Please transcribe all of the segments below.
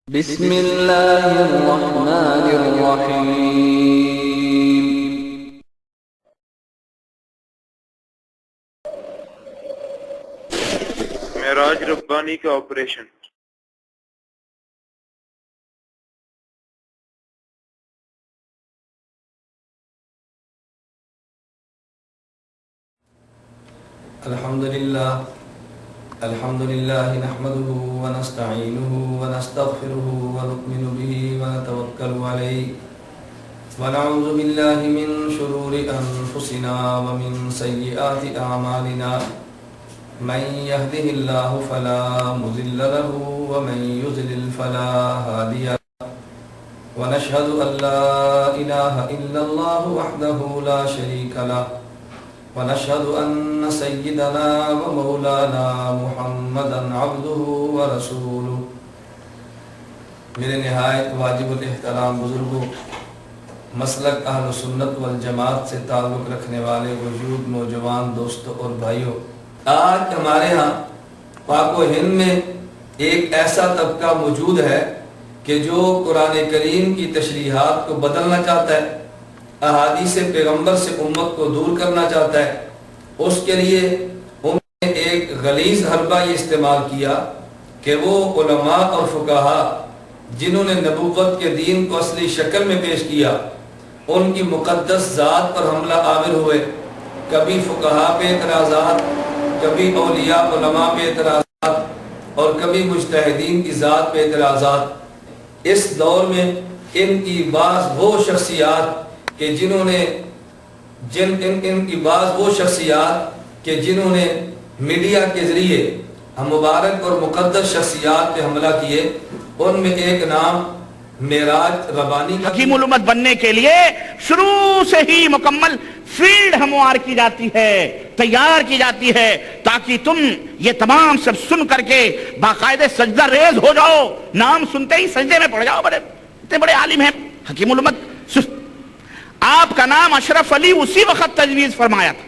بسم اللہ الرحمن الرحیم۔ معراج ربانی کا آپریشن۔ الحمدللہ نحمده ونستعینه ونستغفره ونؤمن به ونتوکل علیہ ونعوذ باللہ من شرور انفسنا ومن سیئات اعمالنا من يهده اللہ فلا مضل له ومن يضلل فلا هادی له ونشهد ان لا الہ الا اللہ وحده لا شریک له ونشهد أن سيدنا ومولانا محمدا عبده ورسوله۔ میرے نہایت واجب الاحترام بزرگوں، مسلک اہل سنت والجماعت سے تعلق رکھنے والے وجود نوجوان دوستوں اور بھائیوں، آج ہمارے ہاں پاک و ہند میں ایک ایسا طبقہ موجود ہے کہ جو قرآن کریم کی تشریحات کو بدلنا چاہتا ہے، احادیث پیغمبر سے امت کو دور کرنا چاہتا ہے۔ اس کے لیے انہوں نے ایک غلیظ حربہ یہ استعمال کیا کہ وہ علماء اور فقہا جنہوں نے نبوت کے دین کو اصلی شکل میں پیش کیا، ان کی مقدس ذات پر حملہ آور ہوئے۔ کبھی فقہا پہ اعتراضات، کبھی اولیاء علماء پہ اعتراضات، اور کبھی مجتہدین کی ذات پہ اعتراضات۔ اس دور میں ان کی بعض وہ شخصیات کہ جنہوں نے میڈیا کے ذریعے مبارک اور مقدس شخصیات پہ حملہ کیے، ان میں ایک نام معراج ربانی کا۔ حکیم الامت بننے کے لیے شروع سے ہی مکمل فیلڈ ہموار کی جاتی ہے، تیار کی جاتی ہے، تاکہ تم یہ تمام سب سن کر کے باقاعدہ سجدہ ریز ہو جاؤ، نام سنتے ہی سجدے میں پڑ جاؤ۔ اتنے بڑے عالم ہیں حکیم الامت۔ آپ کا نام اشرف علی اسی وقت تجویز فرمایا تھا،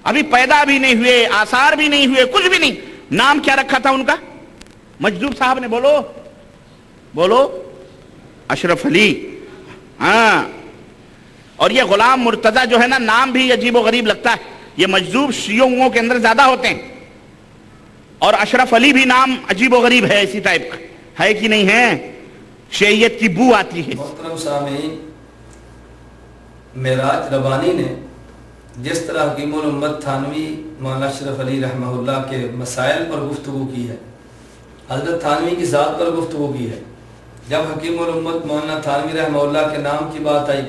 ابھی پیدا بھی نہیں ہوئے، آثار بھی نہیں ہوئے، کچھ بھی نہیں۔ نام کیا رکھا تھا ان کا؟ مجذوب صاحب نے بولو اشرف علی۔ ہاں، اور یہ غلام مرتضی جو ہے نا، نام بھی عجیب و غریب لگتا ہے۔ یہ مجذوب شیعوں کے اندر زیادہ ہوتے ہیں، اور اشرف علی بھی نام عجیب و غریب ہے، اسی ٹائپ کا ہے کہ نہیں ہے؟ شیعیت کی بو آتی ہے۔ محترم سامعین، معراج ربانی نے جس طرح حکیم الامت تھانوی مولانا اشرف علی رحمہ اللہ کے مسائل پر گفتگو کی ہے، حضرت تھانوی کی ذات پر گفتگو کی ہے، جب حکیم الامت مولانا تھانوی رحمہ اللہ کے نام کی بات آئی،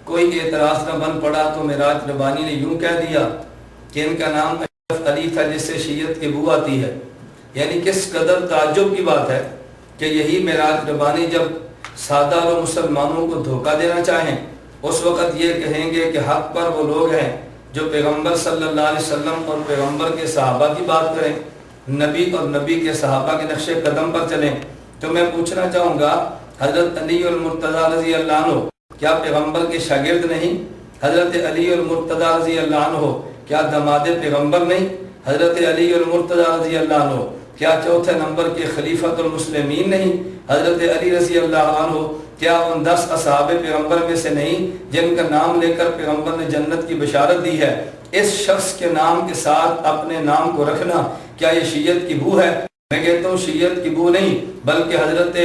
کوئی اعتراض نہ بن پڑا تو معراج ربانی نے یوں کہہ دیا کہ ان کا نام اشرف علی تھا جس سے شیعت کی بو آتی ہے۔ یعنی کس قدر تعجب کی بات ہے کہ یہی معراج ربانی جب سادہ و مسلمانوں کو دھوکہ دینا چاہیں، اس وقت یہ کہیں گے کہ حق پر وہ لوگ ہیں جو پیغمبر صلی اللہ علیہ وسلم اور پیغمبر کے صحابہ کی بات کریں، نبی اور نبی کے صحابہ کے نقش قدم پر چلیں۔ تو میں پوچھنا چاہوں گا، حضرت علی المرتضی رضی اللہ عنہ کیا پیغمبر کے شاگرد نہیں؟ حضرت علی المرتضی رضی اللہ عنہ کیا داماد پیغمبر نہیں؟ حضرت علی المرتضی رضی اللہ عنہ کیا چوتھے نمبر کے خلیفۃ المسلمین نہیں؟ حضرت علی رضی اللہ عنہ کیا ان 10 اصحاب پیغمبر میں سے نہیں جن کا نام لے کر پیغمبر نے جنت کی بشارت دی ہے؟ اس شخص کے نام کے ساتھ اپنے نام کو رکھنا کیا یہ شیعت کی بو ہے؟ میں کہتا ہوں شیعت کی بو نہیں، بلکہ حضرت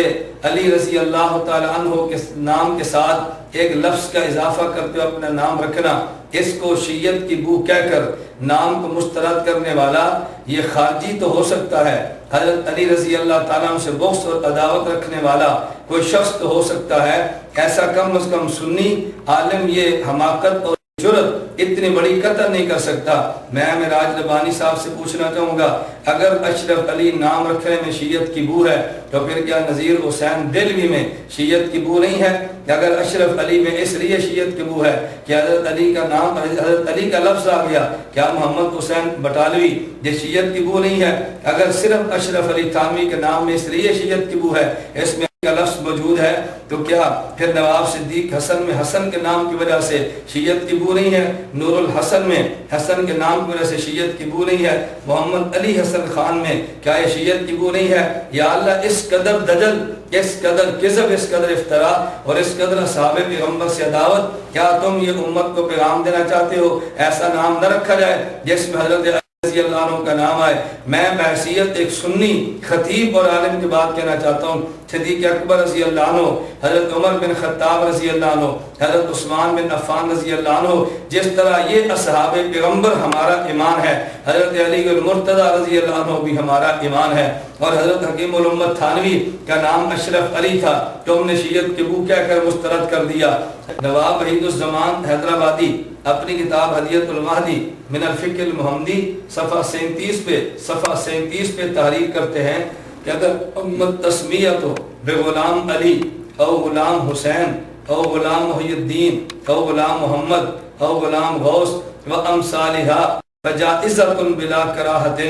علی رضی اللہ تعالی عنہ کے نام کے ساتھ ایک لفظ کا اضافہ کرتے ہوئے اپنا نام رکھنا، اس کو شیعت کی بو کہہ کر نام کو مسترد کرنے والا یہ خارجی تو ہو سکتا ہے، حضرت علی رضی اللہ تعالیٰ عنہ سے بغض اور عداوت رکھنے والا کوئی شخص تو ہو سکتا ہے، ایسا کم از کم سنی عالم یہ حماقت اور جرت اتنی بڑی قطع نہیں کر سکتا۔ میں معراج ربانی صاحب سے پوچھنا چاہوں گا، اگر اشرف علی نام رکھنے میں شیعت کی بو ہے تو پھر کیا نذیر حسین دہلوی میں شیعت کی بو نہیں ہے؟ اگر اشرف علی میں اس لیے شیعت کی بو ہے کہ حضرت علی کا نام، حضرت علی کا لفظ آ گیا، کیا محمد حسین بٹالوی یہ شیعت کی بو نہیں ہے؟ اگر صرف اشرف علی تھانوی کے نام میں اس لیے شیعت کی بو ہے، اس میں کا لفظ موجود ہے تو کیا پھر نواب صدیق حسن میں حسن کے نام کی وجہ سے شیعت کی بو نہیں ہے؟ نور الحسن میں حسن کے نام کی وجہ سے شیعت کی بو نہیں ہے؟ محمد علی حسن خان میں کیا یہ شیعت کی بو نہیں ہے؟ یا اللہ اس قدر دجل، اس قدر کذب، اس قدر افترا اور اس قدر اصحاب پیغمبر سے عداوت، کیا تم یہ امت کو پیغام دینا چاہتے ہو ایسا نام نہ رکھا جائے جس میں حضرت رضی اللہ عنہ کا نام آئے؟ میں بحیثیت ایک سنی خطیب اور عالم کی بات کہنا چاہتا ہوں، صدیق اکبر رضی اللہ عنہ، حضرت عمر بن خطاب رضی اللہ عنہ، حضرت عثمان بن عفان رضی اللہ عنہ، جس طرح یہ اصحاب پیغمبر ہمارا ایمان ہے، حضرت علی المرتضی رضی اللہ عنہ بھی ہمارا ایمان ہے، اور حضرت حکیم الامت تھانوی کا نام اشرف علی تھا تو ہم نے شیعت کی بو کہہ کر مسترد کر دیا۔ نواب وحید الزمان حیدرآبادی اپنی کتاب ہدیۃ المہدی من الفقہ المحمدی صفحہ 37 پہ تحریر کرتے ہیں کہ اگر امت تسمیت ہو بے غلام علی او غلام حسین او غلام محی الدین او غلام محمد او غلام غوث و امثالہا فجائزۃ بلا کراہۃ،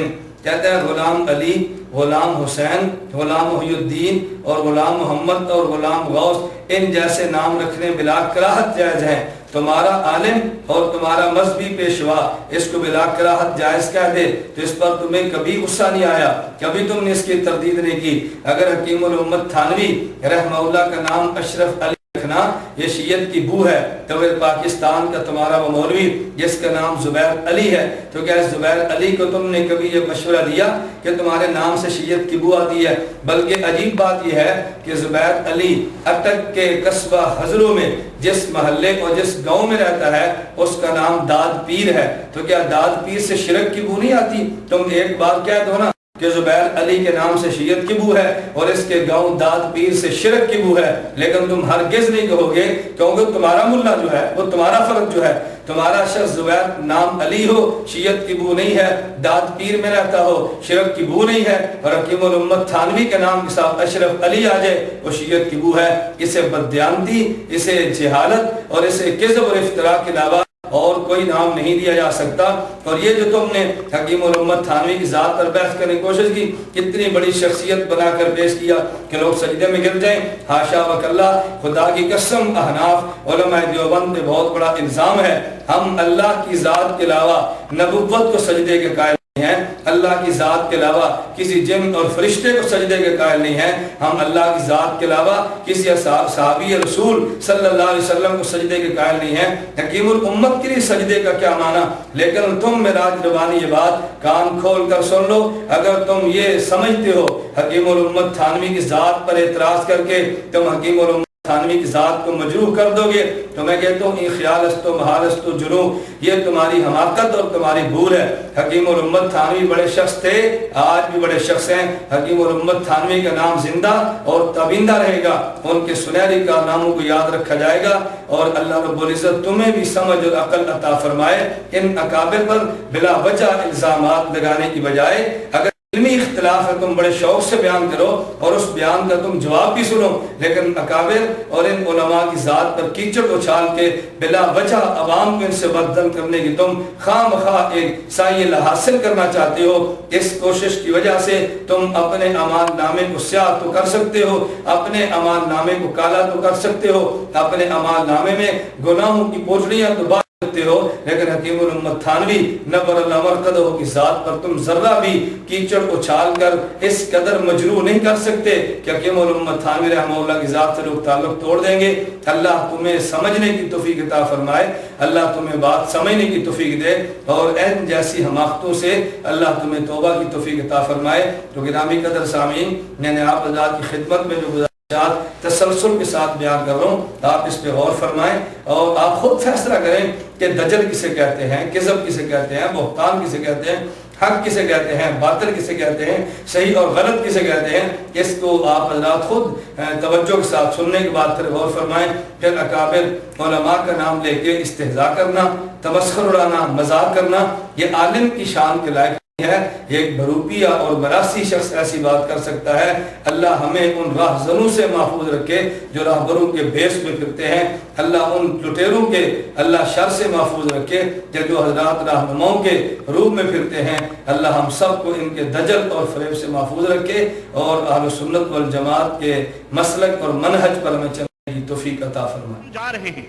کہتے ہیں غلام علی، غلام حسین، غلام محی الدین اور غلام محمد اور غلام غوث، ان جیسے نام رکھنے بلا کراہت جائز ہیں۔ تمہارا عالم اور تمہارا مذہبی پیشوا اس کو بلا کراہت جائز کہہ دے تو اس پر تمہیں کبھی غصہ نہیں آیا، کبھی تم نے اس کی تردید نہیں کی۔ اگر حکیم الامت تھانوی رحمہ اللہ کا نام اشرف علی رکھنا یہ شیعت کی بو ہے تو پھر پاکستان کا تمہارا وہ مولوی جس کا نام زبیر علی ہے تو کیا زبیر علی کو تم نے کبھی یہ مشورہ دیا کہ تمہارے نام سے شیعت کی بو آتی ہے؟ بلکہ عجیب بات یہ ہے کہ زبیر علی اٹک کے قصبہ حضروں میں جس محلے اور جس گاؤں میں رہتا ہے اس کا نام داد پیر ہے، تو کیا داد پیر سے شرک کی بو نہیں آتی؟ تم ایک بار کہہ دو نا کہ زبیر علی کے نام سے شیعت کی بو ہے اور اس کے گاؤں داد پیر سے شرک کی بو ہے، لیکن تم ہرگز نہیں کہو گے کیونکہ تمہارا ملا جو ہے وہ تمہارا فرق جو ہے، تمہارا شخص زبیر نام علی ہو شیعت کی بو نہیں ہے، داد پیر میں رہتا ہو شرک کی بو نہیں ہے، اور حکیم الامت تھانوی کے نام کے ساتھ اشرف علی آ جائے وہ شیعت کی بو ہے۔ اسے بددیانتی، اسے جہالت اور اسے کذب اور افتراء کے علاوہ اور کوئی نام نہیں دیا جا سکتا۔ اور یہ جو تم نے حکیم الامت تھانوی کی ذات پر بحث کرنے کی کوشش کی، کتنی بڑی شخصیت بنا کر پیش کیا کہ لوگ سجدے میں گر جائیں، حاشا وکلا، خدا کی قسم احناف علماء دیوبند پہ بہت بڑا الزام ہے، ہم اللہ کی ذات کے علاوہ نبوت کو سجدے کے قائل نہیں ہیں، اللہ کی ذات کے علاوہ کسی جن اور فرشتے کو سجدے کے قائل نہیں ہیں، ہم اللہ کی ذات کے علاوہ کسی صحابی رسول صلی اللہ علیہ وسلم کو سجدے کے قائل نہیں ہیں۔ حکیم الامت کے لیے سجدے کا کیا معنی؟ لیکن تم معراج ربانی یہ بات کان کھول کر سن لو، اگر تم یہ سمجھتے ہو حکیم الامت تھانوی کی ذات پر اعتراض کر کے تم حکیم الامت تھانوی کی ذات کو مجروح کر دو گے تو میں کہتا ہوں ان خیال است و محال است و جنوح، یہ تمہاری حماقت اور تمہاری بھول ہے۔ حکیم الامت تھانوی بڑے شخص تھے، آج بھی بڑے شخص ہیں، حکیم الامت تھانوی کا نام زندہ اور تابندہ رہے گا، ان کے سنہری کارناموں کو یاد رکھا جائے گا، اور اللہ رب العزت تمہیں بھی سمجھ اور عقل عطا فرمائے۔ ان اکابر پر بلا وجہ الزامات لگانے کی بجائے اگر علمی اختلاف ہے تم بڑے شوق سے بیان کرو اور اس بیان کا تم جواب بھی سنو، لیکن اکابر اور ان علماء کی ذات پر کیچڑ اچھال کے بلا وجہ عوام کو ان سے بددم کرنے کی تم خواہ مخواہ ایک سائل حاصل کرنا چاہتے ہو، اس کوشش کی وجہ سے تم اپنے امان نامے کو سیاہ تو کر سکتے ہو، اپنے امان نامے کو کالا تو کر سکتے ہو، اپنے امان نامے میں گناہوں کی پوٹلیاں تو ہو، لیکن حکیم الامت تھانوی نبر اللہ مرقدہ کی ذات پر تم ذرہ بھی کیچڑ اچھال کر اس قدر مجروح نہیں کر سکتے کہ حکیم الامت تھانوی رحمہ اللہ کی ذات سے لوگ تعلق توڑ دیں گے۔ اللہ تمہیں سمجھنے کی توفیق عطا فرمائے، اللہ تمہیں بات سمجھنے کی توفیق دے، اور ان جیسی حماقتوں سے اللہ تمہیں توبہ کی توفیق عطا فرمائے۔ تو گرامی قدر سامعین، میں نے آپ حضرات کی خدمت میں جو تسلسل کے ساتھ بیان کر رہا ہوں، آپ اس پہ غور فرمائیں اور آپ خود فیصلہ کریں کہ دجل کسے کہتے ہیں، کذب کسے کہتے ہیں، بہتان کسے کہتے ہیں، حق کسے کہتے ہیں، باطل کسے کہتے ہیں، صحیح اور غلط کسے کہتے ہیں۔ اس کو آپ حضرات خود توجہ کے ساتھ سننے کے بعد پھر غور فرمائیں۔ پھر اکابر علماء کا نام لے کے استہزاء کرنا، تمسخر اڑانا، مذاق کرنا، یہ عالم کی شان کے لائق ہے، ایک بروپیا اور براسی شخص ایسی بات کر سکتا ہے۔ اللہ ہمیں ان راہزنوں سے محفوظ رکھے جو راہبروں کے بیس میں پھرتے ہیں، اللہ ان لٹیروں کے اللہ شر سے محفوظ رکھے جو حضرات رہنماؤں کے روپ میں پھرتے ہیں، اللہ ہم سب کو ان کے دجل اور فریب سے محفوظ رکھے اور اہل سنت والجماعت کے مسلک اور منہج پر ہمیں چلنے کی توفیق عطا فرمائے۔ جا رہے ہیں،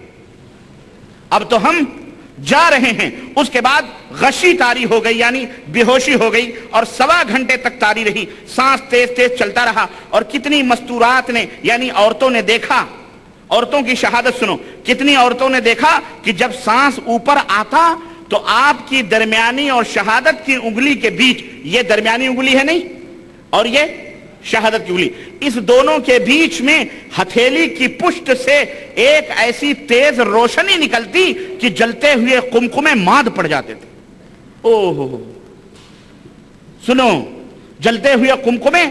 اب تو ہم جا رہے ہیں، اس کے بعد غشی طاری ہو گئی، یعنی بے ہوشی ہو گئی اور 1.25 گھنٹے تک طاری رہی، سانس تیز تیز چلتا رہا، اور کتنی مستورات نے یعنی عورتوں نے دیکھا، عورتوں کی شہادت سنو، کتنی عورتوں نے دیکھا کہ جب سانس اوپر آتا تو آپ کی درمیانی اور شہادت کی انگلی کے بیچ، یہ درمیانی انگلی ہے نہیں اور یہ شہادت کی انگلی، اس دونوں کے بیچ میں ہتھیلی کی پشت سے ایک ایسی تیز روشنی نکلتی کہ جلتے ہوئے قمقمے ماد پڑ جاتے تھے۔ اوہ سنو، جلتے ہوئے قمقمے،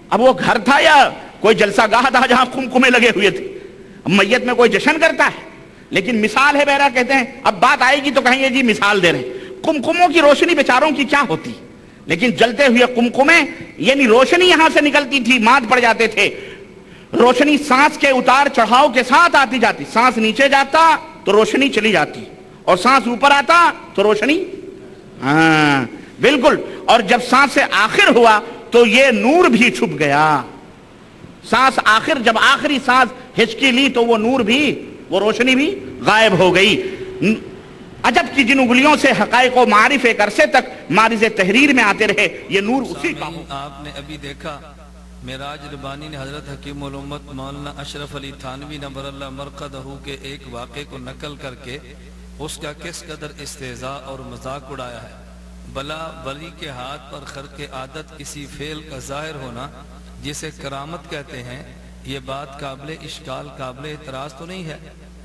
اب وہ گھر تھا یا کوئی جلسہ گاہ تھا جہاں قمقمے لگے ہوئے تھے؟ میت میں کوئی جشن کرتا ہے، لیکن مثال ہے بہرحال، کہتے ہیں اب بات آئے گی تو کہیں گے جی مثال دے رہے ہیں۔ قمقموں کی روشنی بیچاروں کی کیا ہوتی، لیکن جلتے ہوئے قمقمے یعنی روشنی یہاں سے نکلتی تھی، ماد پڑ جاتے تھے۔ روشنی سانس کے اتار چڑھاؤ کے ساتھ آتی جاتی، سانس نیچے جاتا تو روشنی چلی جاتی اور سانس اوپر آتا تو روشنی، ہاں بالکل، اور جب سانس سے آخر ہوا تو یہ نور بھی چھپ گیا۔ سانس آخر، جب آخری سانس ہچکی لی تو وہ نور بھی، وہ روشنی بھی غائب ہو گئی۔ عجب کی جن انگلیوں سے حقائق و معارف ایک عرصے تک معرض تحریر میں آتے رہے، یہ نور اسی کا ہو۔ آپ نے ابھی دیکھا معراج ربانی نے حضرت حکیم الامت مولانا اشرف علی تھانوی نبر اللہ مرقدہ کے ایک واقعے کو نقل کر کے اس کا کس قدر استہزاء اور مذاق اڑایا ہے۔ بلا ولی کے ہاتھ پر خرق عادت کسی فعل کا ظاہر ہونا جسے کرامت کہتے ہیں، یہ بات قابل اشکال، قابل اعتراض تو نہیں ہے،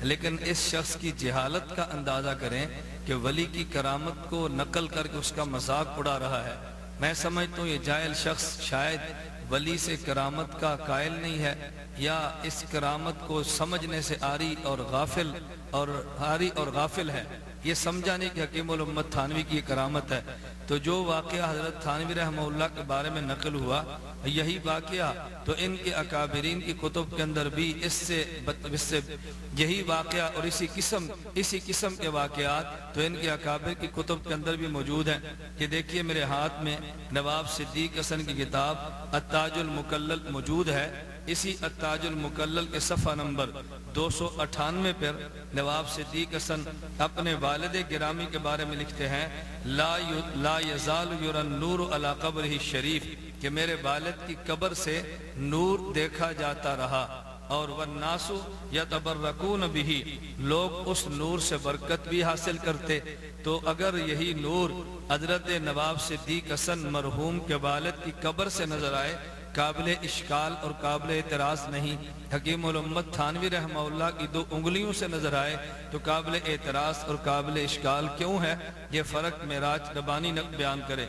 لیکن اس شخص کی جہالت کا اندازہ کریں کہ ولی کی کرامت کو نقل کر کے اس کا مذاق اڑا رہا ہے۔ میں سمجھتا ہوں یہ جاہل شخص شاید ولی سے کرامت کا قائل نہیں ہے، یا اس کرامت کو سمجھنے سے آری اور غافل ہے، یہ سمجھا نہیں کہ حکیم الامت تھانوی کی یہ کرامت ہے۔ تو جو واقعہ حضرت تھانوی رحمہ اللہ کے بارے میں نقل ہوا، یہی واقعہ تو ان کے اکابرین کی کتب کے اندر بھی اس سے یہی واقعہ اور اسی قسم کے واقعات تو ان کے اکابر کی کتب کے اندر بھی موجود ہیں۔ کہ دیکھیے میرے ہاتھ میں نواب صدیق حسن کی کتاب التاج المکلل موجود ہے۔ اسی التاج المکلل کے صفحہ نمبر 298 پر نواب صدیق حسن اپنے والد گرامی کے بارے میں لکھتے ہیں، لا یزال یرى النور علی قبرہ الشریف، کہ میرے والد کی قبر سے نور دیکھا جاتا رہا، اور والناس یتبرکون بہ، لوگ اس نور سے برکت بھی حاصل کرتے۔ تو اگر یہی نور حضرت نواب صدیق حسن مرحوم کے والد کی قبر سے نظر آئے، قابل اشکال اور قابل اعتراض نہیں۔ حکیم الامت تھانوی رحمہ اللہ کی 2 انگلیوں سے نظر آئے تو قابل اعتراض اور قابل اشکال کیوں ہے؟ یہ فرق معراج ربانی بیان کرے۔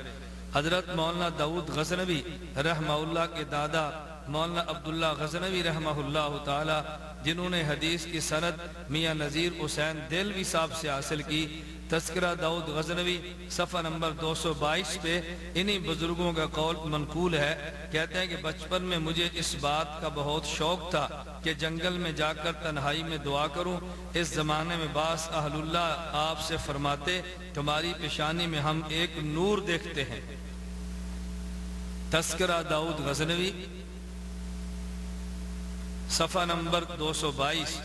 حضرت مولانا داؤد غزنوی رحمہ اللہ کے دادا مولانا عبداللہ غزنوی رحمہ اللہ تعالی، جنہوں نے حدیث کی سند میاں نذیر حسین دہلوی صاحب سے حاصل کی، تذکرہ داؤد غزنوی صفحہ نمبر 222 پہ انہی بزرگوں کا قول منقول ہے۔ کہتے ہیں کہ بچپن میں مجھے اس بات کا بہت شوق تھا کہ جنگل میں جا کر تنہائی میں دعا کروں۔ اس زمانے میں بعض اہل اللہ آپ سے فرماتے، تمہاری پیشانی میں ہم ایک نور دیکھتے ہیں۔ تذکرہ داؤد غزنوی صفحہ نمبر 222۔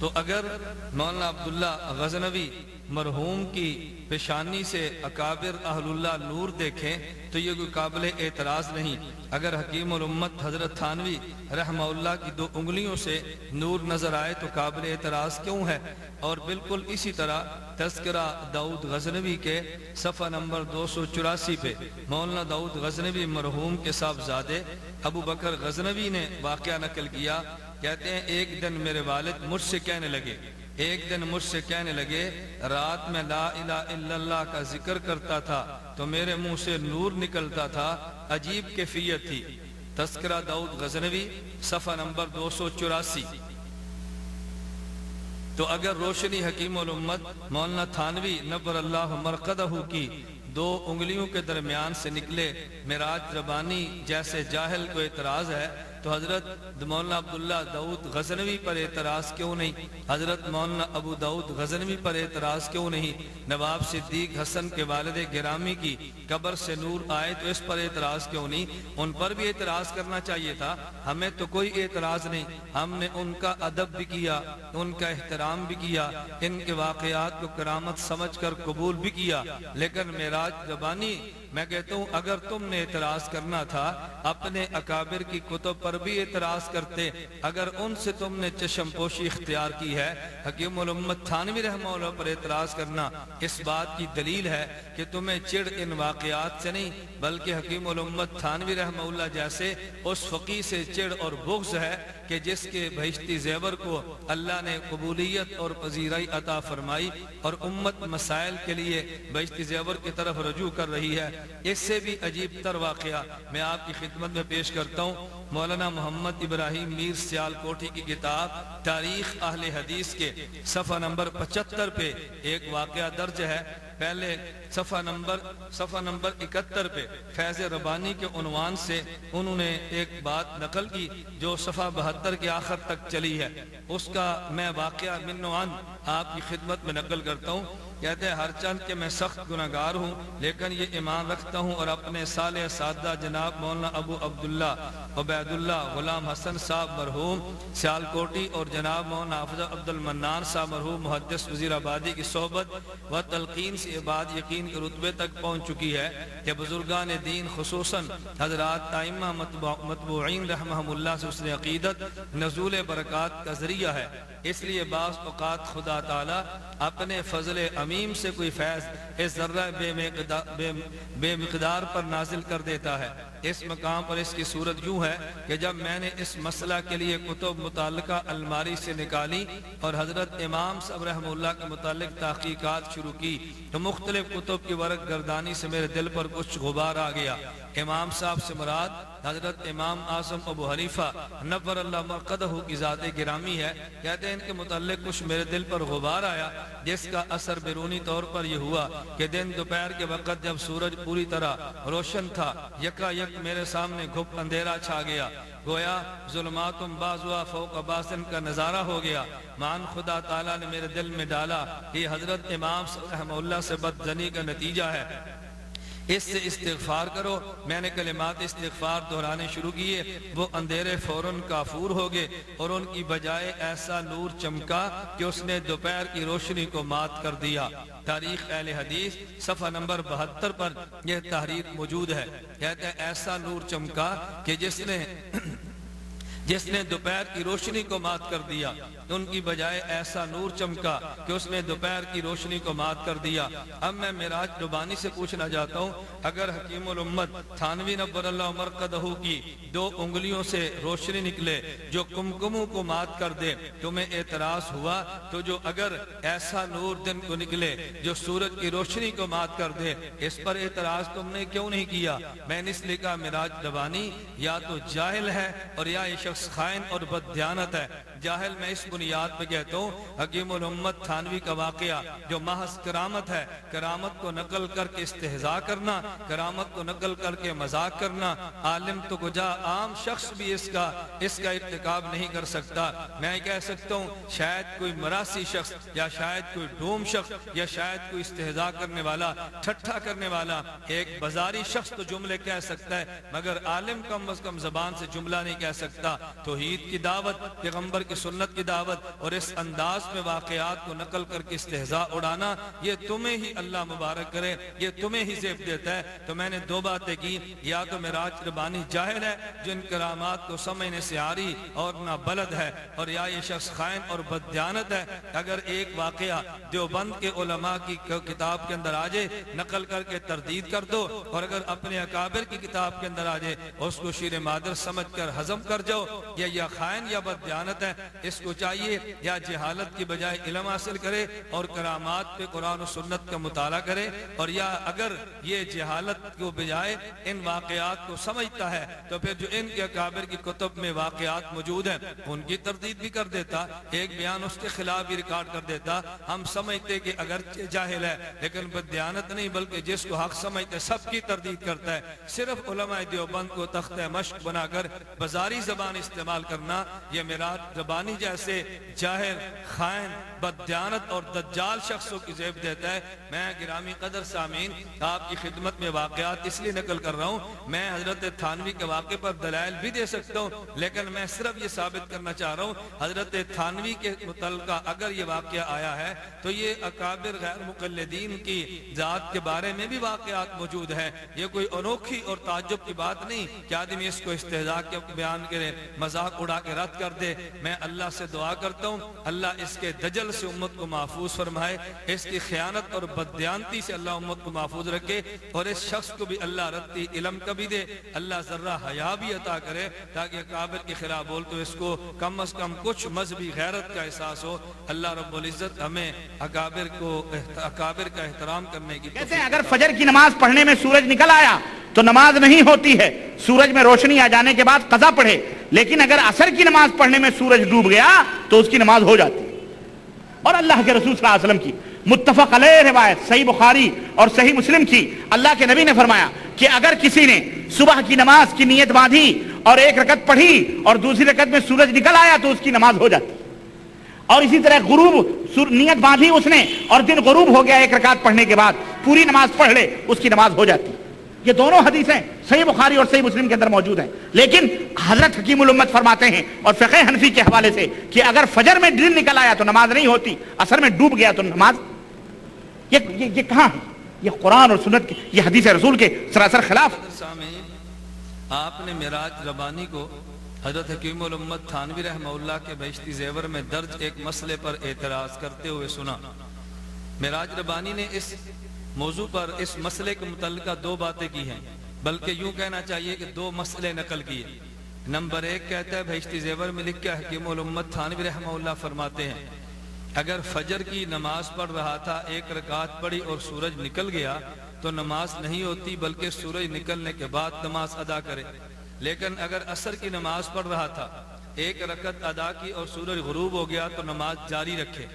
تو اگر مولانا عبداللہ غزنوی مرحوم کی پیشانی سے اکابر اہل اللہ نور دیکھیں تو یہ کوئی قابل اعتراض نہیں۔ اگر حکیم الامت حضرت تھانوی رحمہ اللہ کی 2 انگلیوں سے نور نظر آئے تو قابل اعتراض کیوں ہے؟ اور بالکل اسی طرح تذکرہ داؤد غزنوی کے صفحہ نمبر 284 پہ مولانا داؤد غزنوی مرحوم کے صاحبزادے ابو بکر غزنوی نے واقعہ نقل کیا۔ کہتے ہیں ایک دن میرے والد مجھ سے کہنے لگے رات میں لا الہ الا اللہ کا ذکر کرتا تھا تو میرے منہ سے نور نکلتا تھا، عجیب کیفیت تھی۔ تذکرہ داؤد غزنوی صفحہ نمبر 284۔ تو اگر روشنی حکیم الامت مولانا تھانوی نور اللہ مرقدہ کی 2 انگلیوں کے درمیان سے نکلے معراج ربانی جیسے جاہل کو اعتراض ہے تو حضرت مولانا عبداللہ داؤد غزنوی پر اعتراض کیوں نہیں؟ حضرت مولانا ابو داؤد غزنوی پر اعتراض کیوں نہیں؟ نواب صدیق حسن کے والد گرامی کی قبر سے نور آئے تو اس پر اعتراض کیوں نہیں؟ ان پر بھی اعتراض کرنا چاہیے تھا، ہمیں تو کوئی اعتراض نہیں، ہم نے ان کا ادب بھی کیا، ان کا احترام بھی کیا، ان کے واقعات کو کرامت سمجھ کر قبول بھی کیا، لیکن معراج ربانی میں کہتا ہوں اگر تم نے اعتراض کرنا تھا اپنے اکابر کی کتب پر بھی اعتراض کرتے، اگر ان سے تم نے چشم پوشی اختیار کی ہے حکیم الامت تھانوی رحمہ اللہ پر اعتراض کرنا اس بات کی دلیل ہے کہ تمہیں چڑ ان واقعات سے نہیں بلکہ حکیم الامت تھانوی رحمہ اللہ جیسے اس فقی سے چڑ اور بغض ہے کہ جس کے بہشتی زیور کو اللہ نے قبولیت اور پذیرائی عطا فرمائی اور امت مسائل کے لیے بہشتی زیور کی طرف رجوع کر رہی ہے۔ اس سے بھی عجیب تر واقعہ میں آپ کی خدمت میں پیش کرتا ہوں۔ مولانا محمد ابراہیم میر سیال کوٹھی کی کتاب تاریخ اہل حدیث کے صفحہ نمبر 75 پہ ایک واقعہ درج ہے۔ پہلے صفحہ نمبر 71 پہ فیض ربانی کے عنوان سے انہوں نے ایک بات نقل کی جو صفحہ 72 کے آخر تک چلی ہے، اس کا میں واقعہ من نوعاً آپ کی خدمت میں نقل کرتا ہوں۔ کہتے ہیں ہر چند کہ میں سخت گناہگار ہوں لیکن یہ ایمان رکھتا ہوں اور اپنے صالح سادہ جناب مولانا ابو عبداللہ عبید اللہ غلام حسن صاحب مرحوم سیال کوٹی اور جناب مولانا حافظ عبد المنان صاحب مرحوم محدث وزیر آبادی کی صحبت و تلقین سے یہ بات یقین کے رتبے تک پہنچ چکی ہے کہ بزرگان دین خصوصاً حضرات ائمہ متبوعین رحمہم اللہ سے اس نے عقیدت نزول برکات کا ذریعہ ہے، اس لیے بعض اوقات خدا تعالی اپنے فضل امیم سے کوئی فیض اس ذرہ بے مقدار پر نازل کر دیتا ہے۔ اس مقام پر اس کی صورت یوں ہے کہ جب میں نے اس مسئلہ کے لیے کتب متعلقہ الماری سے نکالی اور حضرت امام صاحب رحمہ اللہ کے متعلق تحقیقات شروع کی تو مختلف کتب کی ورق گردانی سے میرے دل پر کچھ غبار آ گیا۔ امام صاحب سے مراد حضرت امام اعظم ابو حنیفہ نور اللہ مرقدہ کی ذات گرامی ہے۔ کہتے ہیں ان کے متعلق کچھ میرے دل پر غبار آیا جس کا اثر بیرونی طور پر یہ ہوا کہ دن دوپہر کے وقت جب سورج پوری طرح روشن تھا یکا یک میرے سامنے گھپ اندھیرا چھا گیا، گویا ظلماتم بعضها فوق بعض کا نظارہ ہو گیا۔ مان خدا تعالیٰ نے میرے دل میں ڈالا کہ یہ حضرت امام رحمہ اللہ سے بدظنی کا نتیجہ ہے، اس سے استغفار کرو۔ میں نے کلمات استغفار دہرانے شروع کیے، وہ اندھیرے فوراً کافور ہو گئے اور ان کی بجائے ایسا نور چمکا کہ اس نے دوپہر کی روشنی کو مات کر دیا۔ تاریخ اہل حدیث صفحہ نمبر 72 پر یہ تحریر موجود ہے۔ کہتے ہیں ایسا نور چمکا کہ جس نے دوپہر کی روشنی کو مات کر دیا، ان کی بجائے ایسا نور چمکا کہ اس نے دوپہر کی روشنی کو مات کر دیا۔ اب میں معراج ربانی سے پوچھنا چاہتا ہوں اگر حکیم الامت تھانوی نور اللہ مرقدہ کی 2 انگلیوں سے روشنی نکلے جو کمکموں کو مات کر دے تمہیں اعتراض ہوا، تو جو اگر ایسا نور دن کو نکلے جو سورج کی روشنی کو مات کر دے اس پر اعتراض تم نے کیوں نہیں کیا؟ میں نے اس لیے کہا معراج ربانی یا تو جاہل ہے اور یا یہ شخص خائن اور بددیانت ہے۔ جاہل میں اس بنیاد پہ کہتا ہوں حکیم الامت تھانوی کا واقعہ جو محض کرامت ہے، کرامت کو نقل کر کے استہزاء کرنا، کرامت کو نقل کر کے مذاق کرنا، عالم تو کجا عام شخص بھی اس کا ارتکاب نہیں کر سکتا۔ میں کہہ سکتا ہوں شاید کوئی مراسی شخص یا شاید کوئی ڈوم شخص یا شاید کوئی استہزاء کرنے والا، ٹھٹھا کرنے والا ایک بازاری شخص تو جملے کہہ سکتا ہے مگر عالم کم از کم زبان سے جملہ نہیں کہہ سکتا۔ توحید کی دعوت، پیغمبر کی سنت کی دعوت اور اس انداز میں واقعات کو نقل کر کے استہزاء اڑانا، یہ تمہیں ہی اللہ مبارک کرے، یہ تمہیں ہی زیب دیتا ہے۔ تو میں نے 2 باتیں کی، یا تو معراج ربانی جاہل ہے جن کرامات کو سمجھنے سے عاری اور نہ بلد ہے، اور یا یہ شخص خائن اور بددیانت ہے۔ اگر ایک واقعہ دیوبند کے علماء کی کتاب کے اندر آ جائے نقل کر کے تردید کر دو، اور اگر اپنے اکابر کی کتاب کے اندر آ جائے اس کو شیر مادر سمجھ کر ہضم کر جاؤ، یا خائن یا بددیانت ہے۔ اس کو چاہیے چاہیے یا جہالت کی بجائے علم حاصل کرے اور کرامات پہ قرآن و سنت کا مطالعہ کرے، اور یا اگر یہ جہالت کو بجائے ان واقعات کو سمجھتا ہے تو پھر جو ان کے اکابر کی کتب میں واقعات موجود ہیں ان کی تردید بھی کر دیتا، ایک بیان اس کے خلاف بھی ریکارڈ کر دیتا۔ ہم سمجھتے کہ اگر جاہل ہے لیکن بدیانت نہیں، بلکہ جس کو حق سمجھتے سب کی تردید کرتا ہے۔ صرف علماء دیوبند کو تختہ مشق بنا کر بازاری زبان استعمال کرنا، یہ معراج ربانی جیسے جاہل، خائن، بدیانت اور دجال شخصوں کی زیب دیتا ہے۔ میں گرامی قدر سامعین آپ کی خدمت میں واقعات اس لیے نقل کر رہا ہوں، میں حضرت تھانوی کے واقعے پر دلائل بھی دے سکتا ہوں، لیکن میں صرف یہ ثابت کرنا چاہ رہا ہوں حضرت تھانوی کے متعلقہ اگر یہ واقعہ آیا ہے تو یہ اکابر غیر مقلدین کی ذات کے بارے میں بھی واقعات موجود ہے۔ یہ کوئی انوکھی اور تعجب کی بات نہیں کہ آدمی اس کو استہزاء کے بیان کرے، مذاق اڑا کے رد کر دے۔ میں اللہ سے دعا کرتا ہوں اللہ اس کے دجل سے امت کو محفوظ فرمائے، اس کی خیانت اور بددیانتی سے اللہ امت کو محفوظ رکھے، اور اس شخص کو بھی اللہ رتی علم کا بھی دے، اللہ ذرہ حیا بھی عطا کرے تاکہ اکابر کے خلاف بول تو اس کو کم از کم کچھ مذہبی غیرت کا احساس ہو۔ اللہ رب العزت ہمیں اکابر کا احترام کرنے کی کہتے ہیں اگر فجر کی نماز پڑھنے میں سورج نکل آیا تو نماز نہیں ہوتی ہے، سورج میں روشنی آ جانے کے بعد قضا پڑھے، لیکن اگر عصر کی نماز پڑھنے میں سورج ڈوب گیا تو اس کی نماز ہو جاتی ہے۔ اور اللہ کے رسول صلی اللہ علیہ وسلم کی متفق علیہ روایت صحیح بخاری اور صحیح مسلم کی، اللہ کے نبی نے فرمایا کہ اگر کسی نے صبح کی نماز کی نیت باندھی اور ایک رکعت پڑھی اور دوسری رکعت میں سورج نکل آیا تو اس کی نماز ہو جاتی، اور اسی طرح غروب نیت باندھی اس نے اور دن غروب ہو گیا ایک رکعت پڑھنے کے بعد پوری نماز پڑھ لے اس کی نماز ہو جاتی۔ یہ دونوں حدیثیں صحیح بخاری اور صحیح مسلم کے اندر موجود ہیں، لیکن حضرت حکیم الامت فرماتے ہیں اور فقہ حنفی کے حوالے سے کہ اگر فجر میں دن نکل آیا تو نماز نہیں ہوتی، عصر میں ڈوب گیا تو نماز۔ یہ کہاں ہے؟ یہ قرآن اور سنت کی، یہ حدیث رسول کے سراسر خلاف۔ سامعین آپ نے معراج ربانی کو حضرت حکیم الامت تھانوی رحمہ اللہ کے بہشتی زیور میں درج ایک مسئلے پر اعتراض کرتے ہوئے سنا۔ معراج ربانی نے اس موضوع پر اس مسئلے کے متعلقہ دو باتیں کی ہیں، بلکہ یوں کہنا چاہیے کہ دو مسئلے نقل کیے۔ نمبر ایک کہتا ہے بہشتی زیور میں لکھ کے حکیم الامت تھانوی رحمہ اللہ فرماتے ہیں اگر فجر کی نماز پڑھ رہا تھا، ایک رکعت پڑھی اور سورج نکل گیا تو نماز نہیں ہوتی بلکہ سورج نکلنے کے بعد نماز ادا کرے، لیکن اگر عصر کی نماز پڑھ رہا تھا، ایک رکعت ادا کی اور سورج غروب ہو گیا تو نماز جاری رکھے۔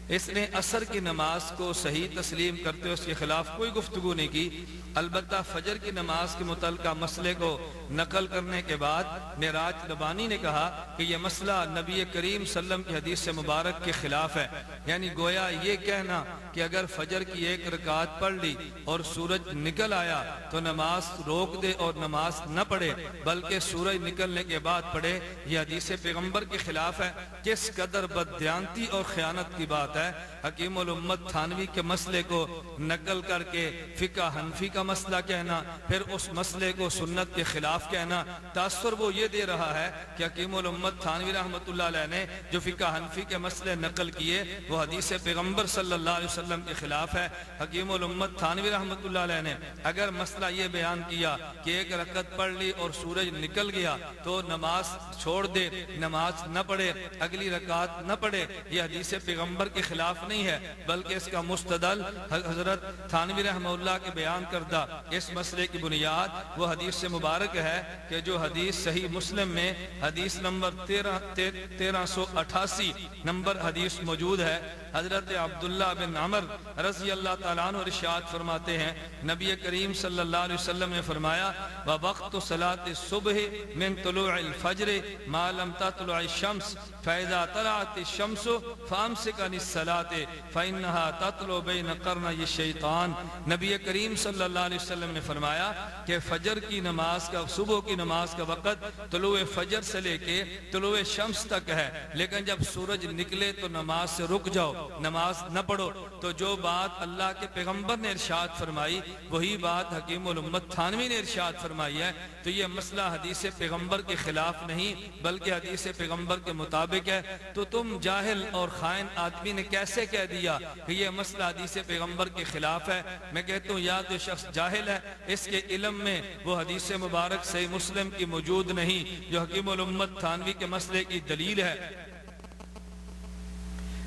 اس نے عصر کی نماز کو صحیح تسلیم کرتے ہوئے اس کے خلاف کوئی گفتگو نہیں کی، البتہ فجر کی نماز کے متعلقہ مسئلے کو نقل کرنے کے بعد معراج ربانی نے کہا کہ یہ مسئلہ نبی کریم صلی اللہ علیہ وسلم کی حدیث سے مبارک کے خلاف ہے، یعنی گویا یہ کہنا کہ اگر فجر کی ایک رکعت پڑھ لی اور سورج نکل آیا تو نماز روک دے اور نماز نہ پڑھے بلکہ سورج نکلنے کے بعد پڑھے، یہ حدیث پیغمبر کے خلاف ہے۔ کس قدر بددیانتی اور خیانت کی بات ہے، حکیم الامت تھانوی کے مسئلے کو نقل کر کے فقہ حنفی کا مسئلہ کہنا، پھر اس مسئلے کو سنت کے خلاف کہنا۔ تاثر وہ یہ دے رہا ہے کہ حکیم الامت تھانوی رحمۃ اللہ علیہ نے جو فقہ حنفی کے مسئلے نقل کیے وہ حدیث پیغمبر صلی اللہ علیہ وسلم کے خلاف ہے۔ حکیم الامت تھانوی رحمۃ اللہ علیہ نے اگر مسئلہ یہ بیان کیا کہ ایک رکعت پڑھ لی اور سورج نکل گیا تو نماز چھوڑ دے، نماز نہ پڑھے، اگلی رکعت نہ پڑھے، یہ حدیث پیغمبر کے خلاف نہیں ہے بلکہ اس کا مستدل حضرت تھانوی رحمہ اللہ کے بیان کردہ اس مسئلے کی بنیاد وہ حدیث سے مبارک ہے کہ جو حدیث صحیح مسلم میں حدیث نمبر 1388 نمبر حدیث موجود ہے۔ حضرت عبداللہ بن عمر رضی اللہ تعالیٰ عنہ ارشاد فرماتے ہیں نبی کریم صلی اللہ علیہ وسلم نے فرمایا وَوَقْتُ صَلَاةِ الصُّبْحِ مِن طُلُوعِ الْفَجْرِ مَا لَمْ تَطْلُعِ الشَّمْسُ فَإِذَا طَلَعَتِ الشَّمْسُ فَأَمْسِكْ عَنِ الصَّلَاةِ فَإِنَّهَا تَطْلُعُ بَيْنَ قَرْنَيِ الشَّيْطَانِ۔ نبی کریم صلی اللہ علیہ وسلم نے فرمایا کہ فجر کی نماز کا، صبح کی نماز کا وقت طلوع فجر سے لے کے طلوع شمس تک ہے، لیکن جب سورج نکلے تو نماز سے رک جاؤ، نماز نہ پڑھو۔ تو جو بات اللہ کے پیغمبر نے ارشاد فرمائی وہی بات حکیم الامت تھانوی نے ارشاد فرمائی ہے، تو یہ مسئلہ حدیث پیغمبر کے خلاف نہیں بلکہ حدیث پیغمبر کے مطابق ہے۔ تو تم جاہل اور خائن آدمی نے کیسے کہہ دیا کہ یہ مسئلہ حدیث پیغمبر کے خلاف ہے؟ میں کہتا ہوں یا تو شخص جاہل ہے، اس کے علم میں وہ حدیث مبارک صحیح مسلم کی موجود نہیں جو حکیم الامت تھانوی کے مسئلے کی دلیل ہے،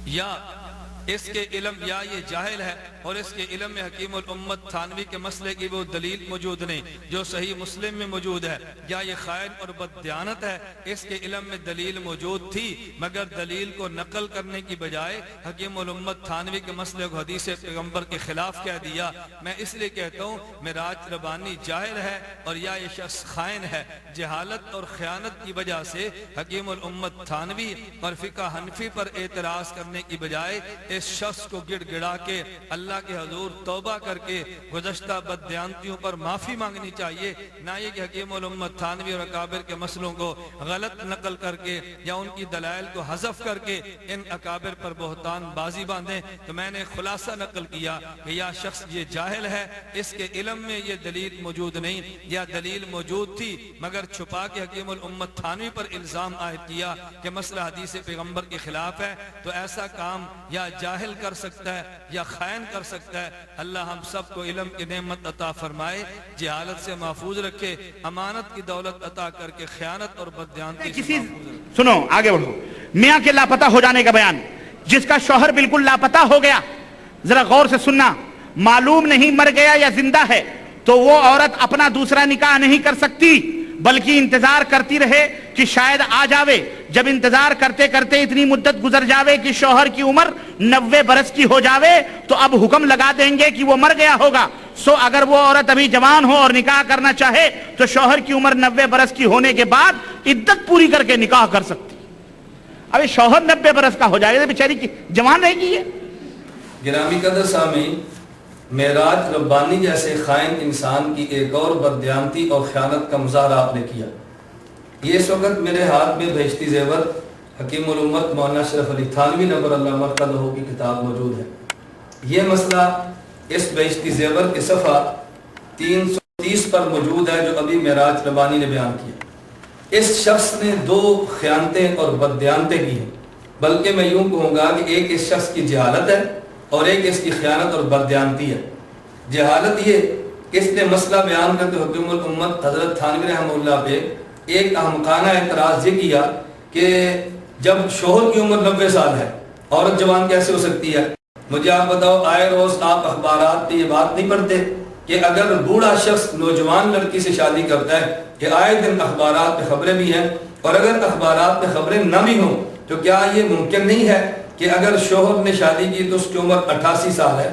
یا اس کے علم یا یہ جاہل ہے اور اس کے علم میں حکیم الامت تھانوی کے مسئلے کی وہ دلیل موجود نہیں جو صحیح مسلم میں موجود ہے، یا یہ خائن اور بددیانت ہے، اس کے علم میں دلیل موجود تھی مگر دلیل کو نقل کرنے کی بجائے حکیم الامت تھانوی کے مسئلے کو حدیث پیغمبر کے خلاف کہہ دیا۔ میں اس لیے کہتا ہوں معراج ربانی جاہل ہے اور یا یہ شخص خائن ہے۔ جہالت اور خیانت کی وجہ سے حکیم الامت تھانوی اور فقہ حنفی پر اعتراض کرنے کی بجائے اس شخص کو گڑ گڑا کے اللہ کے حضور توبہ کر کے گزشتہ بددیانتیوں پر معافی مانگنی چاہیے، نہ یہ کہ حکیم الامت تھانوی اور اکابر کے مسئلوں کو غلط نقل کر کے یا ان کی دلائل کو حذف کر کے ان اکابر پر بہتان بازی باندھیں۔ تو میں نے خلاصہ نقل کیا کہ یا شخص یہ جاہل ہے، اس کے علم میں یہ دلیل موجود نہیں، یا دلیل موجود تھی مگر چھپا کے حکیم الامت تھانوی پر الزام عائد کیا کہ مسئلہ حدیث پیغمبر کے خلاف ہے۔ تو ایسا کام یا جاہل کر سکتا ہے یا خائن کر سکتا ہے۔ اللہ ہم سب کو علم کی نعمت عطا فرمائے، جہالت سے محفوظ رکھے، امانت کی دولت عطا کر کے خیانت اور بددیانتی سے محفوظ رکھے۔ سنو آگے بڑھو، میاں کے لاپتہ ہو جانے کا بیان، جس کا شوہر بالکل لاپتہ ہو گیا، ذرا غور سے سننا، معلوم نہیں مر گیا یا زندہ ہے، تو وہ عورت اپنا دوسرا نکاح نہیں کر سکتی بلکہ انتظار کرتی رہے کہ شاید آ جاوے۔ جب انتظار کرتے کرتے اتنی مدت گزر جاوے کہ شوہر کی عمر 90 برس کی ہو جاوے تو اب حکم لگا دیں گے کہ وہ مر گیا ہوگا۔ سو اگر وہ عورت ابھی جوان ہو اور نکاح کرنا چاہے تو شوہر کی عمر 90 برس کی ہونے کے بعد عدت پوری کر کے نکاح کر سکتی۔ ابھی شوہر 90 برس کا ہو جائے گا، بیچاری کی جوان رہے گی۔ گرامی قدر سامعین، معراج ربانی جیسے خائن انسان کی ایک اور بددیانتی اور خیانت کا مظاہرہ آپ نے کیا۔ یہ اس وقت میرے ہاتھ میں بہشتی زیور حکیم الامت مولانا اشرف علی تھانوی نور اللہ مرقدہ کی کتاب موجود ہے۔ یہ مسئلہ اس بہشتی زیور کے صفحہ 330 پر موجود ہے جو ابھی معراج ربانی نے بیان کیا۔ اس شخص نے 2 خیانتیں اور بددیانتیں کی ہیں، بلکہ میں یوں کہوں گا کہ ایک اس شخص کی جہالت ہے اور ایک اس کی خیانت اور بددیانتی ہے۔ جہالت یہ کہ اس نے مسئلہ بیان کرتے حکیم الامت حضرت تھانوی رحمہ اللہ پہ ایک احمقانہ اعتراض یہ کیا کہ جب شوہر کی عمر 90 سال ہے عورت جوان کیسے ہو سکتی ہے؟ مجھے آپ بتاؤ، آئے روز آپ اخبارات پہ یہ بات نہیں پڑھتے کہ اگر بوڑھا شخص نوجوان لڑکی سے شادی کرتا ہے کہ آئے دن اخبارات پہ خبریں بھی ہیں، اور اگر اخبارات پہ خبریں نہ بھی ہوں تو کیا یہ ممکن نہیں ہے کہ اگر شوہر نے شادی کی تو اس کی عمر 88 سال ہے،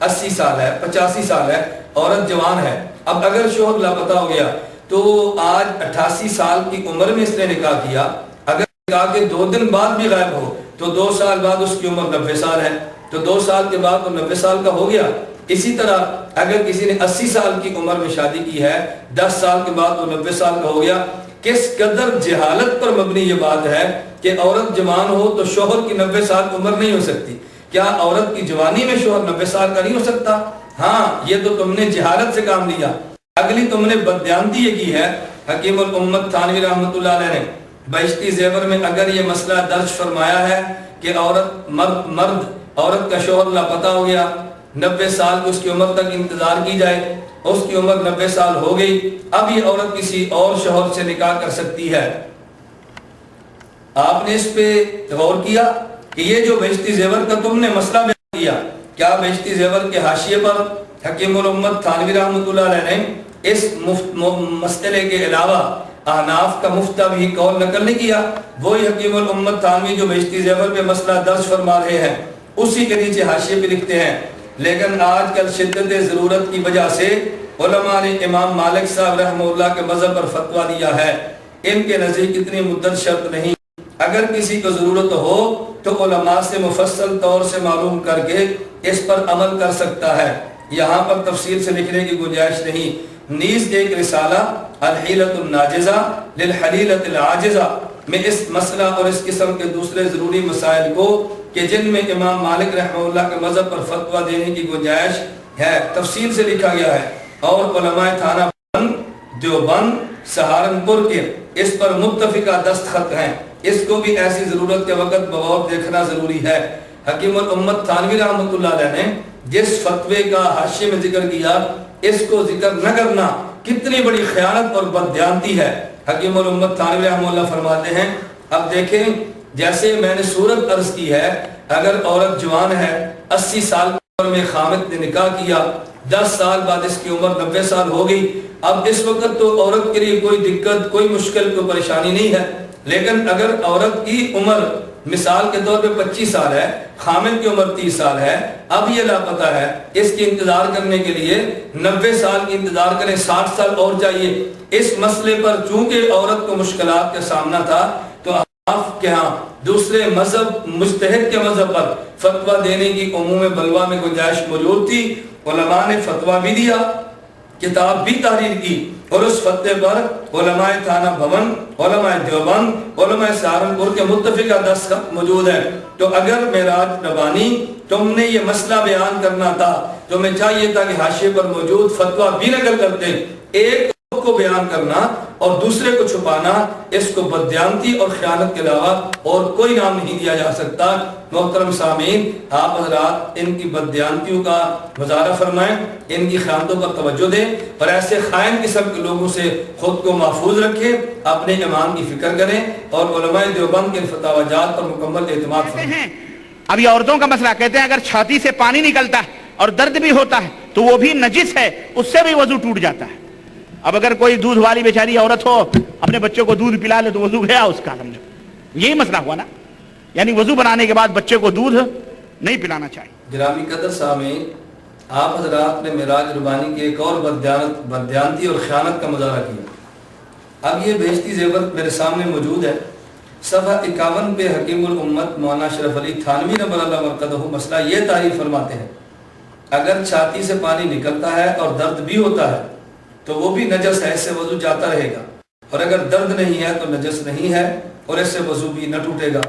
80 سال ہے، 85 سال ہے، عورت جوان ہے۔ اب اگر شوہر لاپتہ ہو گیا تو آج 88 سال کی عمر میں اس نے نکاح کیا، اگر نکاح کے 2 دن بعد بھی غائب ہو تو 2 سال بعد اس کی عمر 90 سال ہے، تو 2 سال کے بعد وہ 90 سال کا ہو گیا۔ اسی طرح اگر کسی نے 80 سال کی عمر میں شادی کی ہے، 10 سال کے بعد وہ 90 سال کا ہو گیا۔ کس قدر جہالت پر مبنی یہ بات ہے کہ عورت جوان ہو تو شوہر کی 90 سال عمر نہیں ہو سکتی۔ کیا عورت کی جوانی میں شوہر 90 سال کا نہیں ہو سکتا؟ ہاں، یہ تو تم نے جہالت سے کام لیا۔ اگلی تم نے بددیانتی یہ کی ہے، حکیم الامت تھانوی رحمۃ اللہ علیہ نے بہشتی زیور میں اگر یہ مسئلہ درج فرمایا ہے کہ عورت کا شوہر لاپتہ ہو گیا، 90 سال کی اس کی عمر تک انتظار کی جائے، اس کی عمر 90 سال ہو گئی، اب یہ عورت کسی اور شوہر سے نکاح کر سکتی ہے۔ آپ نے اس پہ غور کیا کہ یہ جو بہشتی زیور کا تم نے مسئلہ بیان کیا، کیا بہشتی زیور کے حاشیے پر حکیم الامت تھانوی رحمۃ اللہ علیہ نے اس مسئلے کے علاوہ احناف کا مفتہ بھی قول نقل نہیں کیا؟ وہی حکیم الامت تھانوی جو بہشتی زیور پہ مسئلہ درج فرما رہے ہیں اسی کے نیچے حاشیے پہ لکھتے ہیں، لیکن آج کل شدت ضرورت کی وجہ سے علماء نے امام مالک صاحب رحمہ اللہ کے مذہب پر فتویٰ دیا ہے، ان کے نزدیک اتنی مدت شرط نہیں، اگر کسی کو ضرورت ہو تو علماء سے مفصل طور سے معلوم کر کے اس پر عمل کر سکتا ہے، یہاں پر تفصیل سے لکھنے کی گنجائش نہیں۔ نیز ایک رسالہ الحیلۃ الناجزہ للحلیلۃ العاجزہ میں اس مسئلہ اور اس قسم کے دوسرے ضروری مسائل کو کہ جن میں امام مالک رحمہ اللہ کے مذہب پر فتویٰ دینے کی گنجائش ہے تفصیل سے لکھا گیا ہے، اور علماء تھانہ دیوبند سہارنپور کے اس پر متفقہ دستخط ہیں، اس کو بھی ایسی ضرورت کے وقت بغور دیکھنا ضروری ہے۔ حکیم الامت تھانوی رحمۃ اللہ علیہ نے جس فتوے کا حاشیے میں ذکر کیا اس کو ذکر نہ کرنا کتنی بڑی خیانت اور بددیانتی ہے۔ حکیم الامت تھانوی رحمہ اللہ فرماتے ہیں، اب دیکھیں جیسے میں نے صورت عرض کی ہے اگر عورت جوان ہے، 80 سال کی عمر میں خامد نے نکاح کیا، 10 سال بعد اس کی عمر 90 سال ہو گئی، اب اس وقت تو عورت کے لیے کوئی دقت، کوئی مشکل، کوئی پریشانی نہیں ہے. لیکن اگر عورت کی عمر مثال کے طور پہ 25 سال ہے، خامد کی عمر 30 سال ہے، اب یہ لاپتہ ہے، اس کی انتظار کرنے کے لیے 90 سال کی انتظار کریں، 60 سال اور چاہیے. اس مسئلے پر چونکہ عورت کو مشکلات کا سامنا تھا تو آپ کے ہاں دوسرے مذہب، مجتہد کے مذہب پر فتویٰ دینے کی عموم بلوا میں گنجائش موجود تھی. علماء نے فتویٰ بھی دیا، کتاب بھی تحریر کی، اور اس فتوے پر علماء تھانہ بھون، علماء دیوبند، علماء سہارنپور کے متفقہ دستخط موجود ہے. تو اگر معراج ربانی تم نے یہ مسئلہ بیان کرنا تھا تو میں چاہیے تھا کہ حاشیے پر موجود فتویٰ بھی نقل کرتے. ایک کو بیان کرنا اور دوسرے کو چھپانا، اس کو بددیانتی اور خیانت کے علاوہ اور کوئی نام نہیں دیا جا سکتا. محترم سامعین، آپ حضرات ان کی بددیانتیوں کا مظاہرہ فرمائیں، ان کی خیانتوں پر توجہ دیں، اور ایسے خائن قسم کے لوگوں سے خود کو محفوظ رکھیں، اپنے ایمان کی فکر کریں، اور علماء دیوبند کے فتاوی جات پر مکمل اعتماد فرمائیں. اب یہ عورتوں کا مسئلہ، کہتے ہیں اگر چھاتی سے پانی نکلتا ہے اور درد بھی ہوتا ہے تو وہ بھی نجس ہے، اس سے بھی وضو ٹوٹ جاتا ہے. اب اگر کوئی دودھ والی بیچاری عورت ہو، اپنے بچے کو دودھ پلا لے تو وضو گیا اس کا، سمجھو یہی مسئلہ ہوا نا. یعنی وضو بنانے کے بعد بچے کو دودھ نہیں پلانا چاہیے. گرامی قدر سامعین، آپ حضرات نے معراج ربانی کی ایک اور بددیانتی اور خیانت کا مظاہرہ کیا. اب یہ بہشتی زیور میرے سامنے موجود ہے. صفحہ 51 پہ حکیم الامت مولانا اشرف علی تھانوی نبر اللہ مرقدہ مسئلہ یہ تعریف فرماتے ہیں، اگر چھاتی سے پانی نکلتا ہے اور درد بھی ہوتا ہے تو وہ بھی نجس ہے، اس سے وضو جاتا رہے گا، اور اگر درد نہیں ہے تو نجس نہیں ہے اور اس سے وضو بھی نہ ٹوٹے گا.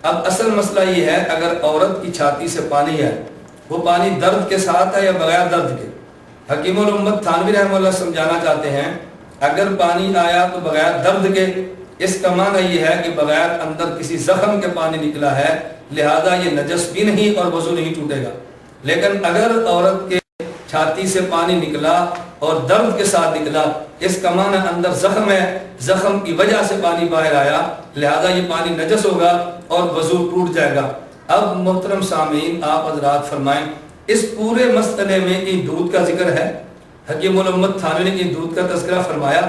اب اصل مسئلہ یہ ہے، اگر عورت کی چھاتی سے پانی ہے، وہ پانی درد کے ساتھ ہے یا بغیر درد کے؟ حکیم الامت تھانوی رحمہ اللہ سمجھانا چاہتے ہیں اگر پانی آیا تو بغیر درد کے، اس کا معنی یہ ہے کہ بغیر اندر کسی زخم کے پانی نکلا ہے، لہذا یہ نجس بھی نہیں اور وضو نہیں ٹوٹے گا. لیکن اگر عورت کے چھاتی سے پانی نکلا اور درد کے ساتھ نکلا، اس کا معنی اندر زخم ہے، زخم کی وجہ سے پانی باہر آیا، لہذا یہ پانی نجس ہوگا اور وضو ٹوٹ جائے گا. اب محترم سامعین، آپ حضرات فرمائیں، اس پورے مسئلے میں کہ دودھ کا ذکر ہے، حکیم الامت تھانوی نے کہ دودھ کا تذکرہ فرمایا،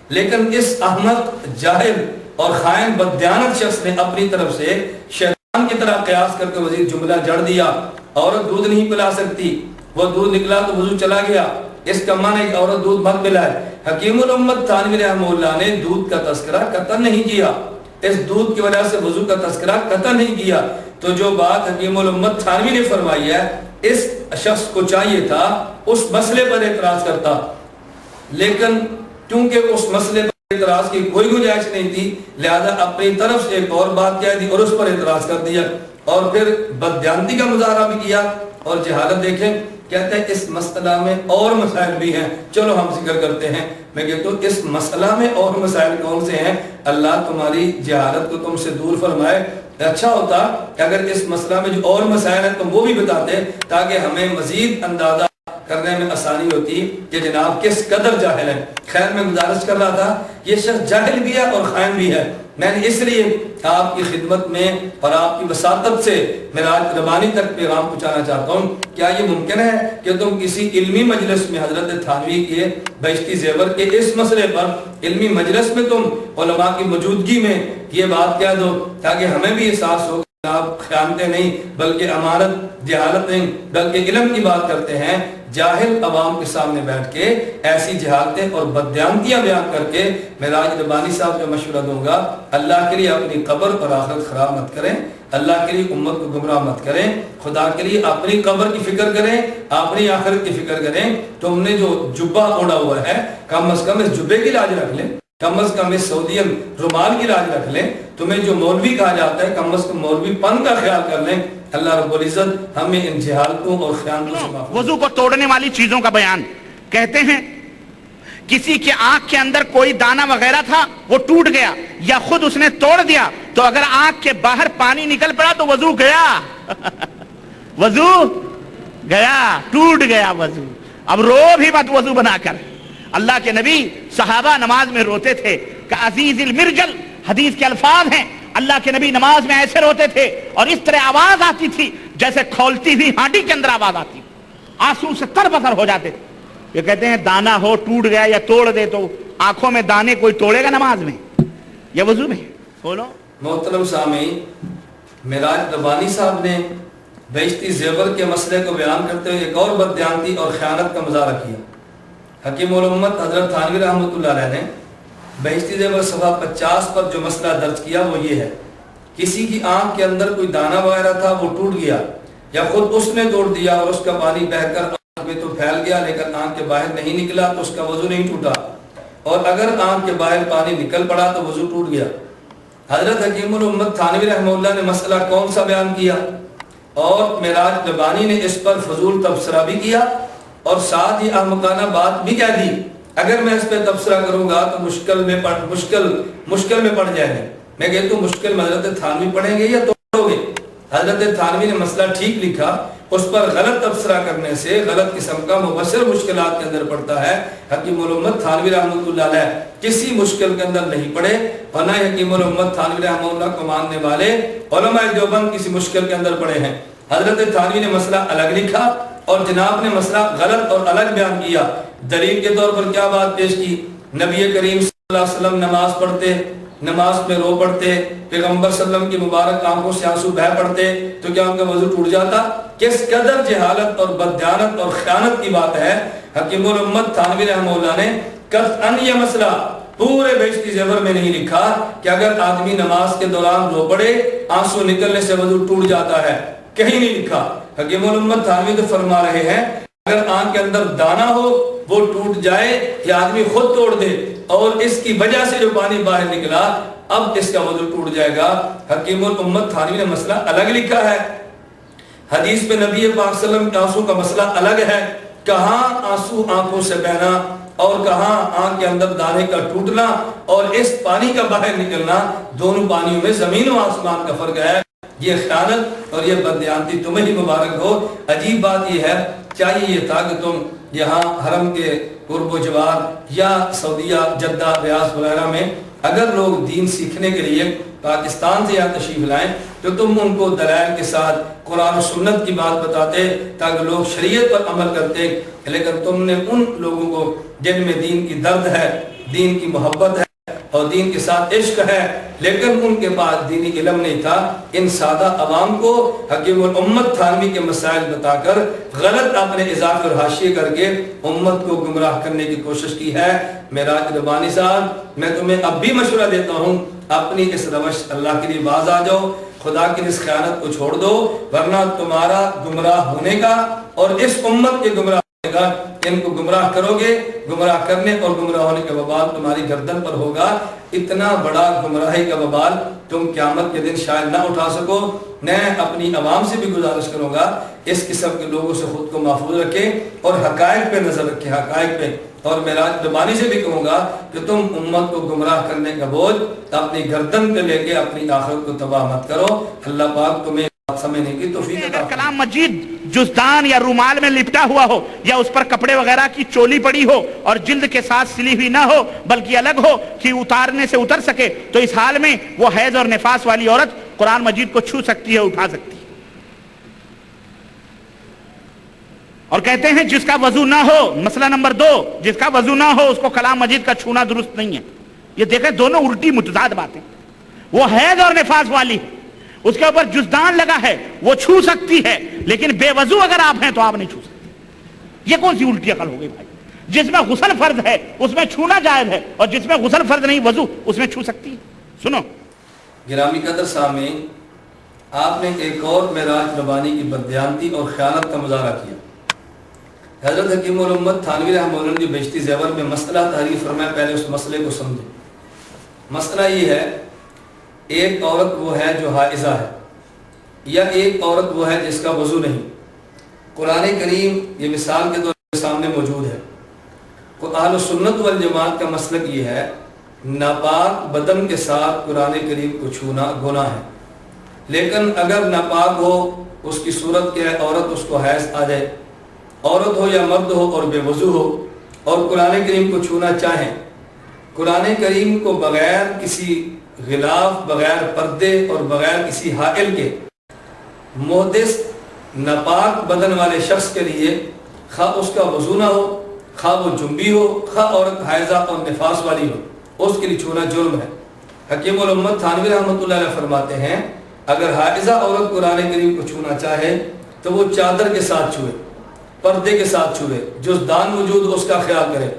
لیکن اس احمق، جاہل اور خائن بددیانت شخص نے اپنی طرف سے شیطان کی طرح قیاس کر کے مزید جملہ جڑ دیا، عورت دودھ نہیں پلا سکتی، وہ دودھ نکلا تو وضو چلا گیا، اس کا معنی ایک عورت دودھ مت پلائے. حکیم الامت تھانوی رحمہ اللہ نے دودھ کا تذکرہ قطعاً نہیں کیا، اس دودھ کی وجہ سے وضو کا تذکرہ قطعاً نہیں کیا. تو جو بات حکیم الامت تھانوی نے فرمائی ہے، اس شخص کو چاہیے تھا اس مسئلے پر اعتراض کرتا، لیکن کیونکہ اس مسئلے پر اعتراض کی کوئی گنجائش نہیں تھی، لہذا اپنی طرف سے ایک اور بات کہہ دی اور اس پر اعتراض کر دیا، اور پھر بددیانتی کا مظاہرہ بھی کیا. اور جہالت دیکھیں، کہتے ہیں اس مسئلہ میں اور مسائل بھی ہیں، چلو ہم ذکر کرتے ہیں. میں کہتا ہوں اس مسئلہ میں اور مسائل کون سے ہیں؟ اللہ تمہاری جہالت کو تم سے دور فرمائے. اچھا ہوتا کہ اگر اس مسئلہ میں جو اور مسائل ہیں تم وہ بھی بتاتے، تاکہ ہمیں مزید اندازہ کرنے میں آسانی ہوتی کہ جناب کس قدر جاہل ہے. خیر، میں گزارش کر رہا تھا یہ شخص جاہل بھی ہے اور خائن بھی ہے. میں نے اس لیے آپ کی خدمت میں اور آپ کی وساطت سے معراج ربانی تک پیغام پہنچانا چاہتا ہوں. کیا یہ ممکن ہے کہ تم کسی علمی مجلس میں حضرت تھانوی کے بہشتی زیور کے اس مسئلے پر علمی مجلس میں تم علماء کی موجودگی میں یہ بات کہہ دو، تاکہ ہمیں بھی احساس ہو کہ آپ خیانتیں نہیں بلکہ امانت، جہالت نہیں بلکہ علم کی بات کرتے ہیں. جاہل عوام کے سامنے بیٹھ کے ایسی جہالتیں اور بددیانتیاں بیان کر کے معراج ربانی صاحب جو مشورہ دوں گا، اللہ کے لیے اپنی قبر اور آخرت خراب مت کریں، اللہ کے لیے امت کو گمراہ مت کریں، خدا کے لیے اپنی قبر کی فکر کریں، اپنی آخرت کی فکر کریں. تم نے جو جبہ اوڑھا ہوا ہے، کم از کم اس جبے کی لاج رکھ لیں، کم از کم اس سعودین رومال کی لاج رکھ لیں. تمہیں جو مولوی کہا جاتا ہے، کم از کم مولوی پن کا خیال کر لیں. اللہ رب العزت ہمیں ان جہالتوں اور خیانتوں سے محفوظ. وضو کو توڑنے والی چیزوں کا بیان کہتے ہیں کسی کی آنکھ کے اندر کوئی دانہ وغیرہ تھا، وہ ٹوٹ گیا یا خود اس نے توڑ دیا، تو اگر آنکھ کے باہر پانی نکل پڑا تو وضو گیا. وضو گیا، ٹوٹ گیا وضو. اب رو بھی مت وضو بنا کر. اللہ کے نبی صحابہ نماز میں روتے تھے کہ عزیز المرجل، حدیث کے الفاظ ہیں، اللہ کے نبی نماز میں ایسے روتے تھے اور اس طرح آواز آتی تھی جیسے کھولتی ہوئی ہانڈی کے اندر آواز آتی، آنسو سے تر بتر ہو جاتے تھے۔ یہ کہتے ہیں دانا ہو ٹوٹ گیا یا توڑ دے تو آنکھوں میں دانے کوئی توڑے گا نماز میں یا وضو میں؟ بولو۔ محترم سامعین، معراج ربانی صاحب نے بہشتی زیور کے مسئلے کو بیان کرتے ہوئے ایک اور بددیانتی اور خیانت کا مظاہرہ کیا۔ حکیم الامت حضرت تھانوی رحمۃ اللہ علیہ نے بہشتی زیور صفحہ 50 پر جو مسئلہ درج کیا وہ یہ ہے، کسی کی آنکھ کے اندر کوئی دانہ وغیرہ تھا، وہ ٹوٹ گیا یا خود اس نے توڑ دیا اور اس کا پانی بہہ کر آنکھ میں تو پھیل گیا لیکن آنکھ کے باہر نہیں نکلا تو اس کا وضو نہیں ٹوٹا، اور اگر آنکھ کے باہر پانی نکل پڑا تو وضو ٹوٹ گیا۔ حضرت حکیم الامت تھانوی رحمہ اللہ نے مسئلہ کون سا بیان کیا اور معراج ربانی نے اس پر فضول تبصرہ بھی کیا اور ساتھ ہی احمقانہ بات بھی کہہ دی۔ اگر میں اس پہ تبصرہ کروں گا تو مشکل میں پڑ جائیں گے۔ میں کہتا ہوں مشکل میں حضرت تھانوی پڑھیں گے یا توڑو گے؟ حضرت تھانوی نے مسئلہ ٹھیک لکھا، اس پر غلط تبصرہ کرنے سے غلط قسم کا مبصر مشکلات کے اندر پڑتا ہے۔ حکیم الامت تھانوی رحمۃ اللہ علیہ کسی مشکل کے اندر نہیں پڑے اور نہ حکیم الامت تھانوی رحمۃ اللہ کو ماننے والے علماء دیوبند کسی مشکل کے اندر پڑے ہیں۔ حضرت تھانوی نے مسئلہ الگ لکھا اور جناب نے مسئلہ غلط اور الگ بیان کیا۔ دلیل کے طور پر کیا بات پیش کی؟ نبی کریم صلی اللہ علیہ وسلم نماز پڑھتے، نماز میں رو پڑتے، پیغمبر صلی اللہ علیہ وسلم کی مبارک آنکھوں سے آنسو بہہ پڑتے تو کیا ان کا وضو ٹوٹ جاتا؟ کس قدر جہالت اور بددیانت اور خیانت کی بات ہے۔ حکیم الامت تھانوی رحمہ اللہ نے قطعاً یہ مسئلہ پورے بہشتی زیور میں نہیں لکھا کہ اگر آدمی نماز کے دوران رو پڑے آنسو نکلنے سے وضو ٹوٹ جاتا ہے، کہیں نہیں لکھا۔ حکیم الامت تھانوی تو فرما رہے ہیں اگر آنکھ کے اندر دانہ ہو وہ ٹوٹ جائے یا آدمی خود توڑ دے اور اس کی وجہ سے جو پانی باہر نکلا اب اس کا وضو ٹوٹ جائے گا۔ حکیم الامت تھانوی نے مسئلہ الگ لکھا ہے۔ حدیث میں نبی پاک صلی اللہ علیہ وسلم کے آنسو کا مسئلہ الگ ہے، کہاں آنسو آنکھوں سے بہنا اور کہاں آنکھ کے اندر دانے کا ٹوٹنا اور اس پانی کا باہر نکلنا، دونوں پانیوں میں زمین و آسمان کا فرق ہے۔ یہ خیانت اور یہ بددیانتی تمہیں ہی مبارک ہو۔ عجیب بات یہ ہے، چاہیے یہ تھا کہ تم یہاں حرم کے قرب و جوار یا سعودیہ جدہ ریاض وغیرہ میں اگر لوگ دین سیکھنے کے لیے پاکستان سے یہاں تشریف لائیں تو تم ان کو دلائل کے ساتھ قرآن و سنت کی بات بتاتے تاکہ لوگ شریعت پر عمل کرتے، لیکن تم نے ان لوگوں کو جن میں دین کی درد ہے، دین کی محبت ہے اور دین کے ساتھ عشق ہے لیکن ان کے پاس دینی علم نہیں تھا، ان سادہ عوام کو حکیم الامت تھانوی کے مسائل بتا کر غلط اپنے اضافے اور حاشیے کر کے امت کو گمراہ کرنے کی کوشش کی ہے۔ معراج ربانی صاحب، میں تمہیں اب بھی مشورہ دیتا ہوں اپنی اس روش اللہ کے لیے باز آ جاؤ، خدا کی اس خیانت کو چھوڑ دو، ورنہ تمہارا گمراہ ہونے کا اور اس امت کے گمراہ ہونے کا، ان کو گمراہ کرو گے، گمراہ کرنے اور گمراہ ہونے کا وبال تمہاری گردن پر ہوگا۔ اتنا بڑا گمراہی کا وبال تم قیامت کے دن شاید نہ اٹھا سکو۔ میں اپنی عوام سے بھی گزارش کروں گا اس قسم کے لوگوں سے خود کو محفوظ رکھیں اور حقائق پہ نظر رکھیں، حقائق پہ۔ اور معراج ربانی سے بھی کہوں گا کہ تم امت کو گمراہ کرنے کا بوجھ اپنی گردن پہ لے کے اپنی آخرت کو تباہ مت کرو۔ اللہ پاک تمہیں سمجھنے کی توفیق عطا فرمائے۔ کلام مجید جزدان یا رومال میں لپٹا ہوا ہو یا اس پر کپڑے وغیرہ کی چولی پڑی ہو اور جلد کے ساتھ سلی ہوئی نہ ہو بلکہ الگ ہو کہ اتارنے سے اتر سکے تو اس حال میں وہ حیض اور نفاس والی عورت قرآن مجید کو چھو سکتی ہے، اٹھا سکتی ہے۔ اور کہتے ہیں جس کا وضو نہ ہو، مسئلہ نمبر 2، جس کا وضو نہ ہو اس کو کلام مجید کا چھونا درست نہیں ہے۔ یہ دیکھیں دونوں الٹی متضاد باتیں۔ وہ حیض اور نفاس والی ہے، اس کے اوپر جزدان لگا ہے، وہ چھو سکتی ہے، لیکن بے وضو اگر آپ ہیں تو آپ نہیں چھو سکتے۔ یہ کون سی الٹی عقل ہو گئی بھائی؟ جس میں غسل فرض ہے اس میں چھونا جائز ہے اور جس میں غسل فرض نہیں وضو اس میں چھو سکتی ہے۔ سنو گرامی قدر سامعین، آپ نے ایک اور معراج ربانی کی بددیانتی اور خیانت کا مظاہرہ کیا۔ حضرت حکیم الامت تھانوی رحمہ اللہ نے جو بہشتی زیور میں مسئلہ تحریر فرمایا، پہلے اس مسئلے کو سمجھیں۔ مسئلہ یہ ہے، ایک عورت وہ ہے جو حائضہ ہے یا ایک عورت وہ ہے جس کا وضو نہیں۔ قرآن کریم یہ مثال کے طور پر سامنے موجود ہے۔ اہل سنت والجماعت کا مسلک یہ ہے، ناپاک بدن کے ساتھ قرآن کریم کو چھونا گناہ ہے، لیکن اگر ناپاک ہو اس کی صورت کیا ہے، عورت اس کو حیض آ جائے، عورت ہو یا مرد ہو اور بے وضو ہو اور قرآن کریم کو چھونا چاہیں، قرآن کریم کو بغیر کسی غلاف بغیر پردے اور بغیر کسی حائل کے محدث ناپاک بدن والے شخص کے لیے خواہ اس کا وضو نہ ہو، خواہ وہ جنبی ہو، خواہ عورت حائضہ اور نفاس والی ہو، اس کے لیے چھونا جرم ہے۔ حکیم الامت تھانوی رحمۃ اللہ علیہ فرماتے ہیں اگر حائضہ عورت قرآن کریم کو چھونا چاہے تو وہ چادر کے ساتھ چھوئے، پردے کے ساتھ چھوئے، جزدان وجود ہو اس کا خیال کرے،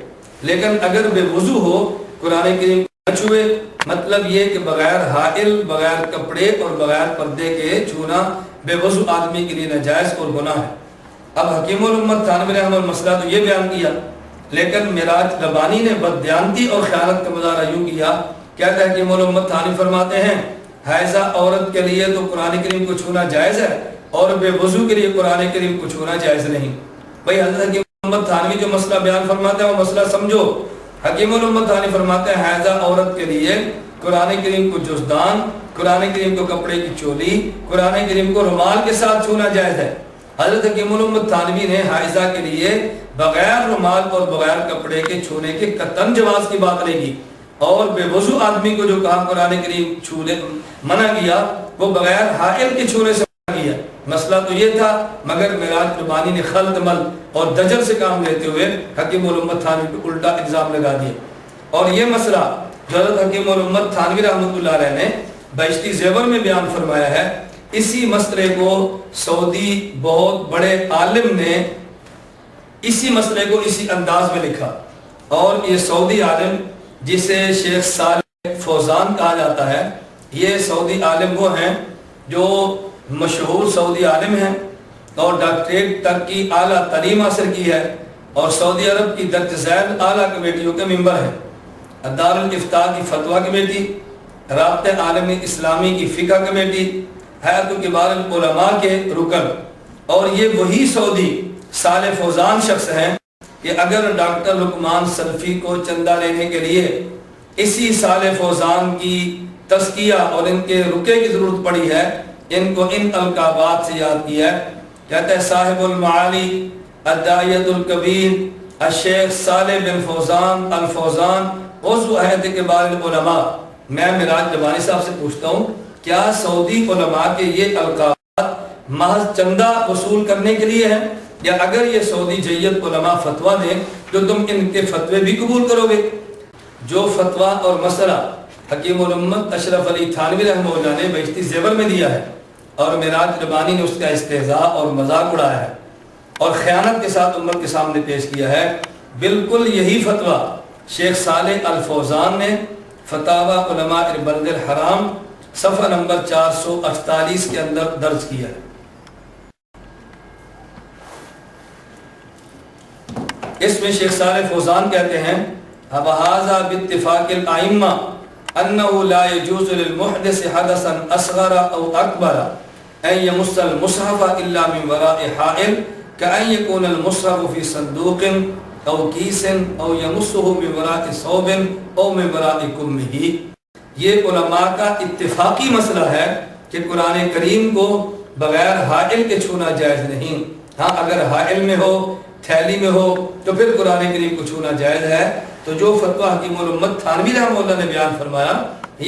لیکن اگر بے وضو ہو قرآن کریم نہ چھوئے، مطلب یہ کہ بغیر حائل، بغیر کپڑے اور بغیر پردے کے چھونا بے وضو آدمی کے لیے ناجائز اور گناہ ہے۔ اب حکیم الامت تھانوی رحمہ اللہ مسئلہ تو یہ بیان کیا، لیکن معراج ربانی نے بددیانتی اور خیانت کا مظاہرہ یوں کیا، کیا کہ حکیم الامت تھانوی فرماتے ہیں حائضہ عورت کے لیے تو قرآن کریم کو چھونا جائز ہے اور بے وضو کے لیے قرآن کریم کو چھونا جائز نہیں۔ بھائی حضرت حکیم الامت تھانوی جو مسئلہ بیان فرماتے ہیں وہ مسئلہ سمجھو۔ حکیم الامت تھانوی فرماتے ہیں حائضہ عورت کے لیے قرآن کریم کو جزدان، قرآن کریم کو کپڑے کی چولی، قرآن کریم کو رومال کے ساتھ چھونا جائز ہے۔ حضرت حکیم الامت تھانوی نے حائضہ کے لیے بغیر رومال اور بغیر کپڑے کے چھونے کے قطعاً جواز کی بات نہیں کی، اور بے وضو آدمی کو جو کہا قرآن کریم چھونے منع کیا وہ بغیر حائل کے چھونے سے منع کیا۔ مسئلہ تو یہ تھا، مگر معراج ربانی نے خلط مل اور دجل سے کام لیتے ہوئے حکیم الامت تھانوی پہ الٹا الزام لگا دیا۔ اور یہ مسئلہ جو حضرت حکیم الامت تھانوی رحمۃ اللہ علیہ نے بہشتی زیور میں بیان فرمایا ہے، اسی مسئلے کو سعودی بہت بڑے عالم نے اسی مسئلے کو اسی انداز میں لکھا، اور یہ سعودی عالم جسے شیخ صالح فوزان کہا جاتا ہے، یہ سعودی عالم وہ ہیں جو مشہور سعودی عالم ہیں اور ڈاکٹریٹ تک کی اعلیٰ تعلیم حاصل کی ہے، اور سعودی عرب کی درج ذیل اعلیٰ کمیٹیوں کے ممبر ہیں، دار الافتاء کی فتویٰ کمیٹی، رابطہ عالمی اسلامی کی فقہ کمیٹی، حیات کبار العلماء کے رکن، اور یہ وہی سعودی صالح فوزان شخص ہیں کہ اگر ڈاکٹر لقمان سلفی کو چندہ لینے کے لیے اسی صالح فوزان کی تزکیہ اور ان کے رکے کی ضرورت پڑی ہے، ان کو ان القابات سے یاد کیا ہے۔ کہتا ہے صاحب المعالی الداعیۃ الکبیر الشیخ صالح بن فوزان الفوزان عضو ہیئت کبار العلماء۔ میں معراج ربانی صاحب سے پوچھتا ہوں کیا سعودی علماء کے یہ القابات محض چندہ وصول کرنے کے لیے ہیں، یا اگر یہ سعودی جیت علماء فتویٰ دیں تو تم ان کے فتوے بھی قبول کرو گے؟ جو فتویٰ اور مسئلہ حکیم الامت اشرف علی تھانوی رحمہ اللہ نے بہشتی زیور میں دیا ہے، اور معراج ربانی نے اس کا استہزاء اور مذاق اڑایا ہے اور خیانت کے ساتھ امت کے سامنے پیش کیا ہے، بالکل یہی فتویٰ شیخ صالح الفوزان نے فتاوی علماء البلد الحرام صفحہ نمبر 448 کے اندر درج کیا ہے۔ اس میں شیخ صالح فوزان کہتے ہیں وَهَذَا بِاتِّفَاقِ الْأَئِمَّةِ أَنَّهُ لَا يَجُوزُ لِلْمُحْدِثِ حَدَثًا أَصْغَرَ أَوْ أَكْبَرَ أَن يَمُسَّ الْمُصْحَفَ إِلَّا مِنْ وَرَاءِ حَائِلٍ كَأَن يَكُونَ الْمُصْحَفُ فِي صَندُوقٍ أَوْ كِيسٍ أَوْ يَمُسُّهُ مِنْ وَرَاءِ ثَوْبٍ أَوْ مِنْ وَرَاءِ كُمِّهِ۔ یہ علماء کا اتفاقی مسئلہ ہے کہ قرآن کریم کو بغیر حائل کے چھونا جائز نہیں، ہاں اگر حائل میں ہو، تھیلی میں ہو تو پھر قرآن کریم کو چھونا جائز ہے۔ تو جو فتویٰ حکیم الامت تھانوی رحمہ اللہ نے بیان فرمایا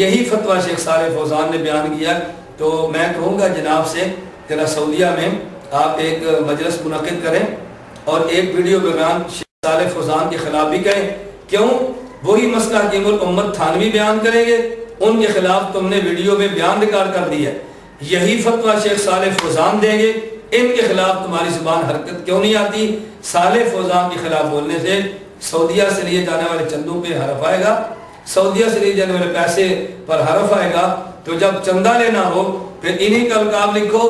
یہی فتویٰ شیخ صالح فوزان نے بیان کیا۔ تو میں کہوں گا جناب سے ذرا سعودیہ میں آپ ایک مجلس منعقد کریں اور ایک ویڈیو بیان شیخ صالح فوزان کے خلاف بھی کریں، کیوں وہی مسئلہ حکیم الامت تھانوی بیان کریں گے، ان کے خلاف تم نے ویڈیو میں بیان ریکارڈ کر دی ہے، یہی فتویٰ شیخ صالح فوزان دیں گے، ان کے خلاف تمہاری زبان حرکت کیوں نہیں آتی؟ صالح فوزان کے خلاف بولنے سے سعودیہ سے لیے جانے والے چندوں پہ حرف آئے گا، سعودیہ سے لیے جانے والے پیسے پر حرف آئے گا، تو جب چندہ لینا ہو پھر انہی کا القاب لکھو،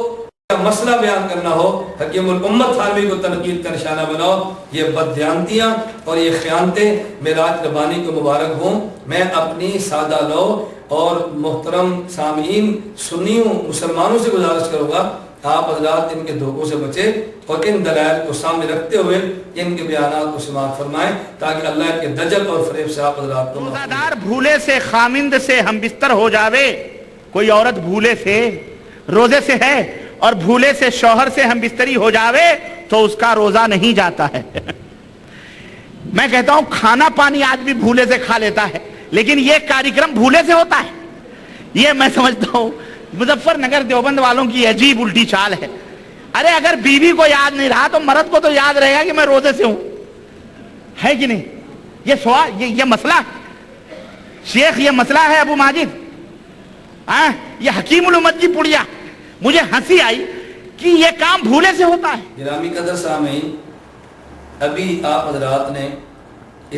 مسئلہ بیان کرنا ہو حکیم الامت تھانوی کو تنقید کا نشانہ بناؤ۔ یہ بددیانتیاں اور یہ خیانتیں معراج ربانی کو مبارک ہوں۔ میں اپنی سادہ لو اور محترم سامعین سنیوں مسلمانوں سے گزارش کروں گا آپ حضرات ان کے دھوکوں سے بچے اور ان دلائل کو سامنے رکھتے ہوئے ان کے بیانات کو سماعت فرمائیں تاکہ اللہ کے دجل اور فریب سے آپ حضرات کو روزہ دار بھولے سے خامند سے ہم بستر ہو جاوے، کوئی عورت بھولے سے روزے سے ہے اور بھولے سے شوہر سے ہم بستری ہو جاوے تو اس کا روزہ نہیں جاتا ہے۔ میں کہتا ہوں کھانا پانی آدمی بھولے سے کھا لیتا ہے، لیکن یہ کاریکرم بھولے سے ہوتا ہے؟ یہ میں سمجھتا ہوں مظفر نگر دیوبند والوں کی عجیب الٹی چال ہے. ارے اگر بیوی کو یاد نہیں رہا تو مرد کو تو یاد رہے گا کہ میں روزے سے ہوں, ہے کہ نہیں؟ یہ سوال, یہ مسئلہ شیخ, یہ مسئلہ ہے ابو ماجد. یہ حکیم الامت کی پڑیا. مجھے ہنسی آئی کہ یہ کام بھولے سے ہوتا ہے. گرامی قدر سامعین, ابھی آپ حضرات نے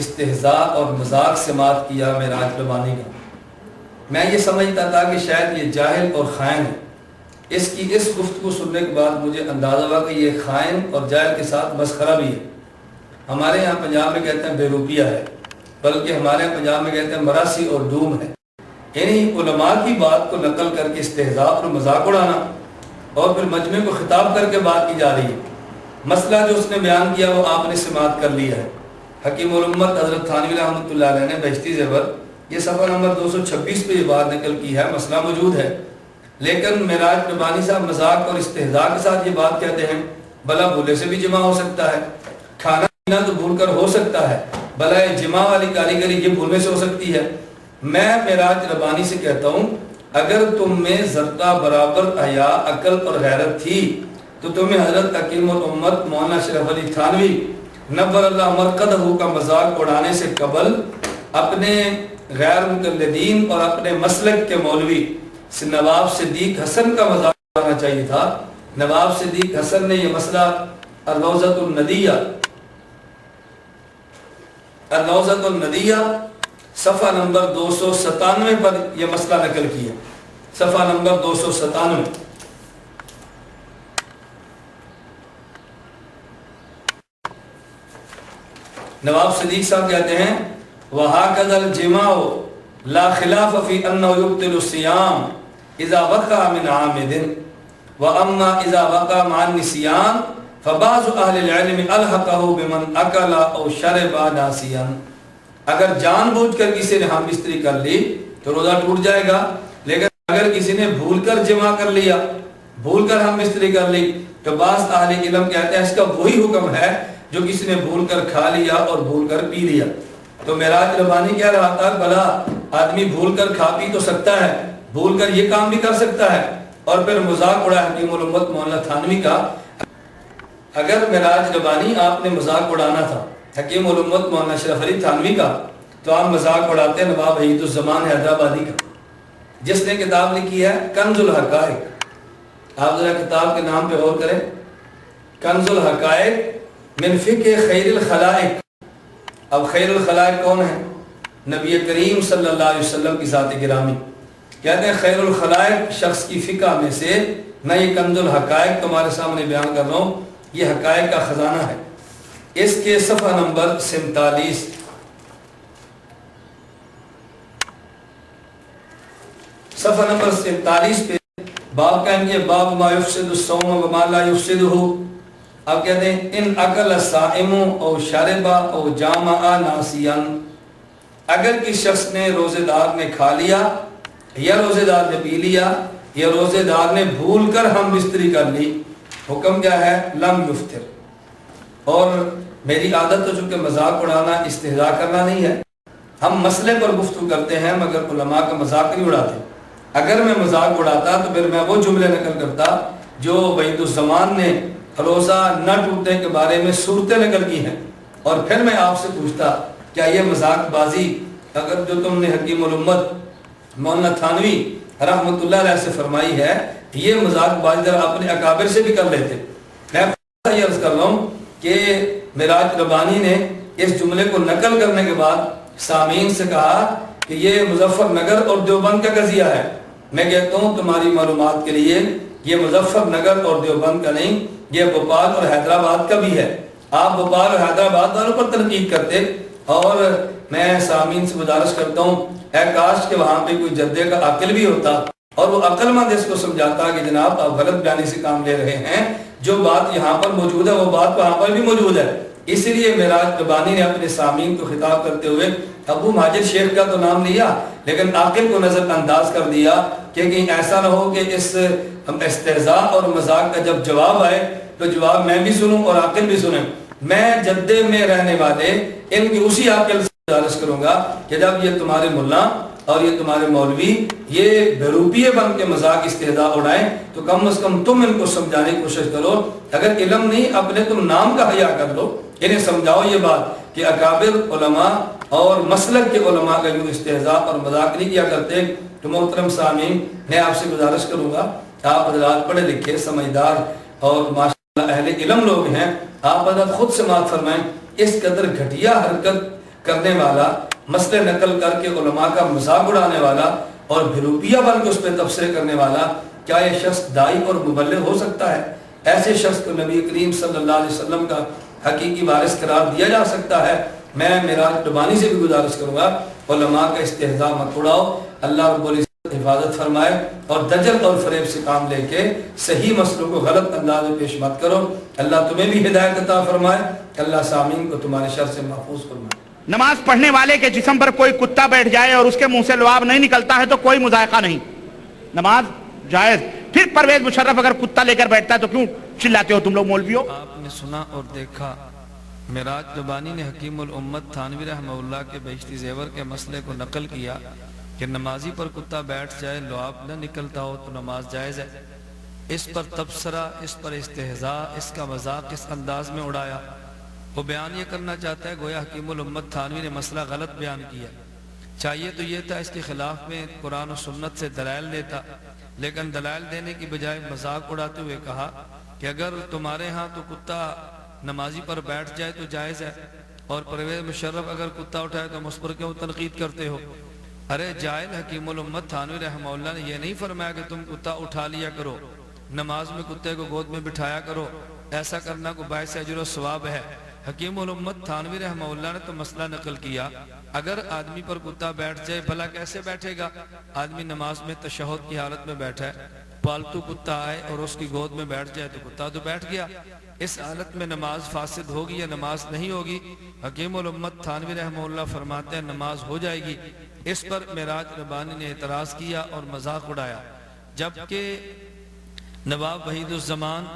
استہزاء اور مذاق سے مات کیا معراج ربانی کا. میں یہ سمجھتا تھا کہ شاید یہ جاہل اور خائن ہے. اس کی اس گفتگو سننے کے بعد مجھے اندازہ ہوا کہ یہ خائن اور جاہل کے ساتھ مسخرہ بھی ہے. ہمارے یہاں پنجاب میں کہتے ہیں بے روپیہ ہے, بلکہ ہمارے یہاں پنجاب میں کہتے ہیں مراسی اور ڈوم ہے. یعنی علماء کی بات کو نقل کر کے استہزاء اور مذاق اڑانا اور پھر مجمع کو خطاب کر کے بات کی جا رہی ہے. مسئلہ جو اس نے بیان کیا وہ آپ نے سماعت کر لیا ہے. حکیم الامت حضرت تھانوی رحمۃ اللہ علیہ نے بہشتی زیور یہ صفحہ نمبر 226 پہ یہ بات نقل کی ہے. مسئلہ موجود ہے, لیکن معراج ربانی صاحب مذاق اور استہزاء کے ساتھ یہ بات کہتے ہیں بھلا بھولے سے بھی جمع ہو سکتا ہے, کھانا پینا تو بھول کر ہو سکتا ہے, بھلا یہ جمع والی کاریگری یہ بھولنے سے ہو سکتی ہے. میں معراج ربانی سے کہتا ہوں اگر تم میں ذرہ برابر حیا, عقل اور غیرت تھی تو تمہیں حضرت حکیم الامت مولانا اشرف علی تھانوی نور اللہ مرقدہ کا مذاق اڑانے سے قبل اپنے غیر مقلدین اور اپنے مسلک کے مولوی نواب صدیق حسن کا مذاق اڑانا چاہیے تھا. نواب صدیق حسن نے یہ مسئلہ الروضۃ الندیہ صفحہ نمبر 297 پر یہ مسئلہ نقل کیا. صفحہ نمبر 297. نواب صدیق صاحب کہتے ہیں وَهَكَذَا الْجِمَاعُ لَا خِلَافَ فِي أَنَّهُ يُبْطِلُ الصِّيَامَ إِذَا وَقَعَ مِنْ عَامِدٍ وَأَمَّا إِذَا وَقَعَ مَعَ النِّسْيَانِ فَبَعْضُ أَهْلِ الْعِلْمِ أَلْحَقَهُ بِمَنْ أَكَلَ أَوْ شَرِبَ نَاسِيًا. اگر جان بوجھ کر کسی نے ہم بستری کر لی تو روزہ ٹوٹ جائے گا, لیکن اگر کسی نے بھول کر جمع کر لیا, بھول کر ہم بستری کر لی, تو بعض اہل علم کہتے ہیں اس کا وہی حکم ہے جو کسی نے بھول کر کھا لیا اور بھول کر پی لیا. تو معراج ربانی کہہ رہا تھا بھلا آدمی بھول کر کھا پی تو سکتا ہے, بھول کر یہ کام بھی کر سکتا ہے. اور پھر مذاق اڑا حکیم الامت مولانا تھانوی کا. اگر معراج ربانی آپ نے مذاق اڑانا تھا حکیم الامت مولانا اشرف علی تھانوی کا, تو آپ مذاق اڑاتے نواب وحید الزمان حیدرآبادی کا, جس نے کتاب لکھی ہے کنز الحقائق. آپ ذرا کتاب کے نام پہ غور کریں, کنز الحقائق من فقہ خیر الخلائق. اب خیر الخلائق کون ہے؟ نبی کریم صلی اللہ علیہ وسلم کی ذات گرامی. کہتے ہیں خیر الخلائق شخص کی فقہ میں سے. میں یہ کنز الحقائق تمہارے سامنے بیان کر رہا ہوں, یہ حقائق کا خزانہ ہے. اس کے صفحہ نمبر 47 صفحہ نمبر 47 پہ باب کہیں گے باب ما یفسد الصوم و ما لا یفسدہ. اب کہتے ہیں ان اکل الصائم او شرب او جامع ناسیا. اگر کسی شخص نے روزے دار نے کھا لیا یا روزے دار نے پی لیا یا روزے دار نے بھول کر ہم بستری کر لی, حکم کیا ہے؟ لم یفطر. اور میری عادت تو چونکہ مذاق اڑانا استہزاء کرنا نہیں ہے, ہم مسئلے پر گفتگو کرتے ہیں مگر علماء کا مذاق نہیں اڑاتے. اگر میں مذاق اڑاتا تو پھر میں وہ جملے نقل کرتا جو وحید الزمان نے روزہ نہ ٹوٹنے کے بارے میں صورتیں نقل کی ہیں, اور پھر میں آپ سے پوچھتا کیا یہ مذاق بازی اگر جو تم نے حکیم الامت مولانا تھانوی رحمۃ اللہ علیہ سے فرمائی ہے, یہ مذاق بازی ذرا اپنے اکابر سے بھی کر لیتے. میں یہ عرض کر رہا ہوں کہ معراج ربانی نے اس جملے کو نقل کرنے کے بعد سامعین سے کہا کہ یہ مظفر نگر اور دیوبند کا قضیہ ہے. میں کہتا ہوں تمہاری معلومات کے لیے یہ مظفر نگر اور دیوبند کا نہیں, یہ بھوپال اور حیدرآباد کا بھی ہے. آپ بھوپال اور حیدرآباد والوں پر تنقید کرتے, اور میں سامعین سے گزارش کرتا ہوں اے کاش کہ وہاں پہ کوئی جدے کا عقل بھی ہوتا اور وہ عقل مند اس کو سمجھاتا کہ جناب آپ غلط بیانی سے کام لے رہے ہیں, جو بات یہاں پر موجود ہے وہ بات وہاں پر بھی موجود ہے. اسی لیے معراج ربانی نے اپنے سامعین کو خطاب کرتے ہوئے ابو ماجد شیخ کا تو نام لیا لیکن عاقل کو نظر انداز کر دیا کہ کہیں ایسا نہ ہو کہ اس استہزاء اور مذاق کا جب جواب آئے تو جواب میں بھی سنوں اور عاقل بھی سنیں. میں جدے میں رہنے والے ان کی اسی عاقل سے گزارش کروں گا کہ جب یہ تمہارے ملا اور یہ تمہارے مولوی یہ بیروپیے بن کے مذاق استہزاء اڑائیں تو کم از کم تم ان کو سمجھانے کی کوشش کرو. اگر علم نہیں اپنے تم نام کا حیا کر لو, انہیں سمجھاؤ یہ بات کہ اکابر علماء اور مسلک کے علماء کا یوں استہزاء اور مذاق نہیں کیا کرتے. تو محترم سامعین, میں آپ سے گزارش کروں گا, آپ حضرات پڑھے لکھے سمجھدار اور ماشاءاللہ اہل علم لوگ ہیں, آپ حضرات خود سماعت فرمائیں. اس قدر گھٹیا حرکت کرنے والا, مسئلے نقل کر کے علماء کا مذاق اڑانے والا اور بھروپیا بن کے اس پہ تبصرے کرنے والا, کیا یہ شخص دائی اور مبلغ ہو سکتا ہے؟ ایسے شخص کو نبی کریم صلی اللہ علیہ وسلم کا حقیقی وارث قرار دیا جا سکتا ہے؟ میں معراج ربانی سے بھی گزارش کروں گا, علماء کا استہزاء مت اڑاؤ. اللہ رب العزت حفاظت فرمائے اور دجل اور فریب سے کام لے کے صحیح مسئلوں کو غلط انداز میں پیش مت کرو. اللہ تمہیں بھی ہدایت عطا فرمائے, اللہ سامعین کو تمہارے شر سے محفوظ فرمائے. نماز پڑھنے والے کے جسم پر کوئی کتا بیٹھ جائے اور اس کے منہ سے لعاب نہیں نکلتا ہے تو کوئی مذائقہ نہیں, نماز جائز. پھر پرویز مشرف اگر کتا لے کر بیٹھتا ہے تو کیوں چلاتے ہو تم لوگ مولویوں؟ آپ نے سنا اور دیکھا, معراج ربانی نے حکیم الامت تھانوی رحمہ اللہ کے بہشتی زیور کے مسئلے کو نقل کیا کہ نمازی پر کتا بیٹھ جائے لعاب نہ نکلتا ہو تو نماز جائز ہے. اس پر تبصرہ, اس پر استہزاء, اس کا مذاق اس انداز میں اڑایا. وہ بیان یہ کرنا چاہتا ہے گویا حکیم الامت تھانوی نے مسئلہ غلط بیان کیا. چاہیے تو یہ تھا اس کے خلاف میں قرآن و سنت سے دلائل دیتا, لیکن دلائل دینے کی بجائے مذاق اڑاتے ہوئے کہا کہ اگر تمہارے ہاں تو کتا نمازی پر بیٹھ جائے تو جائز ہے, اور پرویز مشرف اگر کتا اٹھائے تو اس پر کیوں تنقید کرتے ہو؟ ارے جاہل, حکیم الامت تھانوی رحمہ اللہ نے یہ نہیں فرمایا کہ تم کتا اٹھا لیا کرو, نماز میں کتے کو گود میں بٹھایا کرو, ایسا کرنا کو باعث اجر و ثواب ہے. حکیم الامت تھانوی رحمہ اللہ نے تو مسئلہ نقل کیا, اگر آدمی پر کتا بیٹھ جائے بھلا کیسے بیٹھے گا؟ آدمی نماز میں تشہد کی حالت میں بیٹھا ہے, پالتو کتا آئے اور اس کی گود میں بیٹھ جائے تو کتا تو بیٹھ گیا. اس حالت میں نماز فاسد ہوگی یا نماز نہیں ہوگی؟ حکیم الامت تھانوی رحمہ اللہ فرماتے ہیں نماز ہو جائے گی. اس پر معراج ربانی نے اعتراض کیا اور مذاق اڑایا, جبکہ نواب وحید الزمان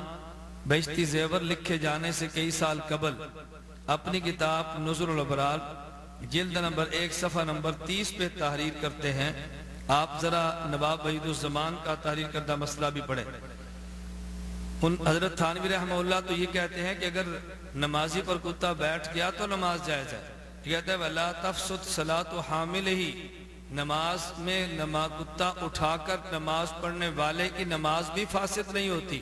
بہشتی زیور لکھے جانے سے کئی سال قبل اپنی کتاب نظر الابرار جلد نمبر 1 صفحہ نمبر 30 پہ تحریر کرتے ہیں. آپ ذرا نواب وحید الزمان کا تحریر کردہ مسئلہ بھی پڑھیں. حضرت تھانوی رحمہ اللہ تو یہ کہتے ہیں کہ اگر نمازی پر کتا بیٹھ گیا تو نماز جائز ہے. کہتے ہیں وَلَا تَفْسُدْ صَلَاةُ حَامِلِهِ, نماز میں کتا اٹھا کر نماز پڑھنے والے کی نماز بھی فاسد نہیں ہوتی.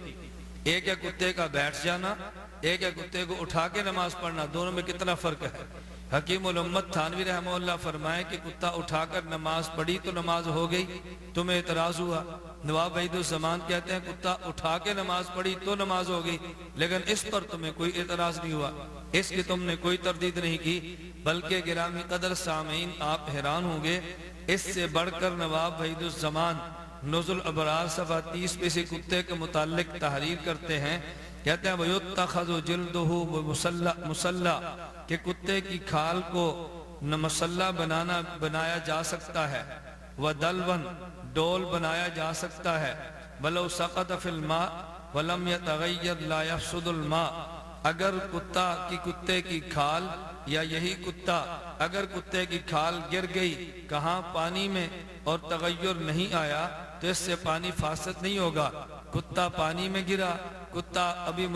ایک ہے کتے کا بیٹھ جانا, ایک ہے کتے کو اٹھا کے نماز پڑھنا, دونوں میں کتنا فرق ہے. حکیم الامت تھانوی رحمہ اللہ فرمائے کہ کتا اٹھا کر نماز پڑھی تو نماز ہو گئی, تمہیں اعتراض ہوا. نواب وحید الزمان کہتے ہیں کتا اٹھا کے نماز پڑھی تو نماز ہو گئی, لیکن اس پر تمہیں کوئی اعتراض نہیں ہوا, اس کی تم نے کوئی تردید نہیں کی. بلکہ گرامی قدر سامعین آپ حیران ہوں گے, اس سے بڑھ کر نواب وحید الزمان نظر الابرار صفحہ 30 پہ سے کتے کے متعلق تحریر کرتے ہیں. کہتے ہیں وَيُتَّخَذُ جِلْدُهُ مُسَلَّى, کہ کتے کی کھال کو مسلح بنایا جا سکتا ہے, وَدَلْوًا, ڈول بنایا جا سکتا ہے, وَلَوْ سَقَطَ فِي الْمَاءِ وَلَمْ يَتَغَيَّرْ لَا يَفْسُدُ الْمَاءِ, اگر کتے کی کھال یا یہی کتا اگر کتے کی کھال گر گئی کہاں پانی میں اور تغیر نہیں آیا تو اس سے پانی فاسد نہیں ہوگا. کتا پانی میں گرا, کتا ابھی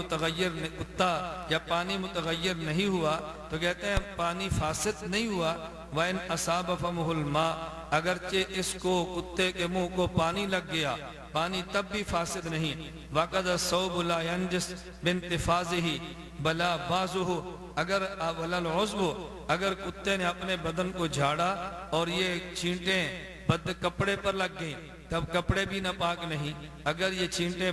کتا یا پانی متغیر نہیں ہوا تو کہتے ہیں پانی فاسد نہیں ہوا. وَإِنْ أَصَابَ فَمُهُ الْمَاءِ, اگرچہ اس کو کتے کے منہ کو پانی لگ گیا پانی تب بھی فاسد نہیں. وَقَدَ الثَّوْبُ لَا يَنْجِسُ بِانْتِفَاضِهِ بَلَا بَعْضُهُ, اگر وَلَا الْعُضْوُ, اگر کتے نے اپنے بدن کو جھاڑا اور یہ چھینٹیں کپڑے پر لگ گئیں تب کپڑے بھی ناپاک نہیں. اگر یہ چھینٹیں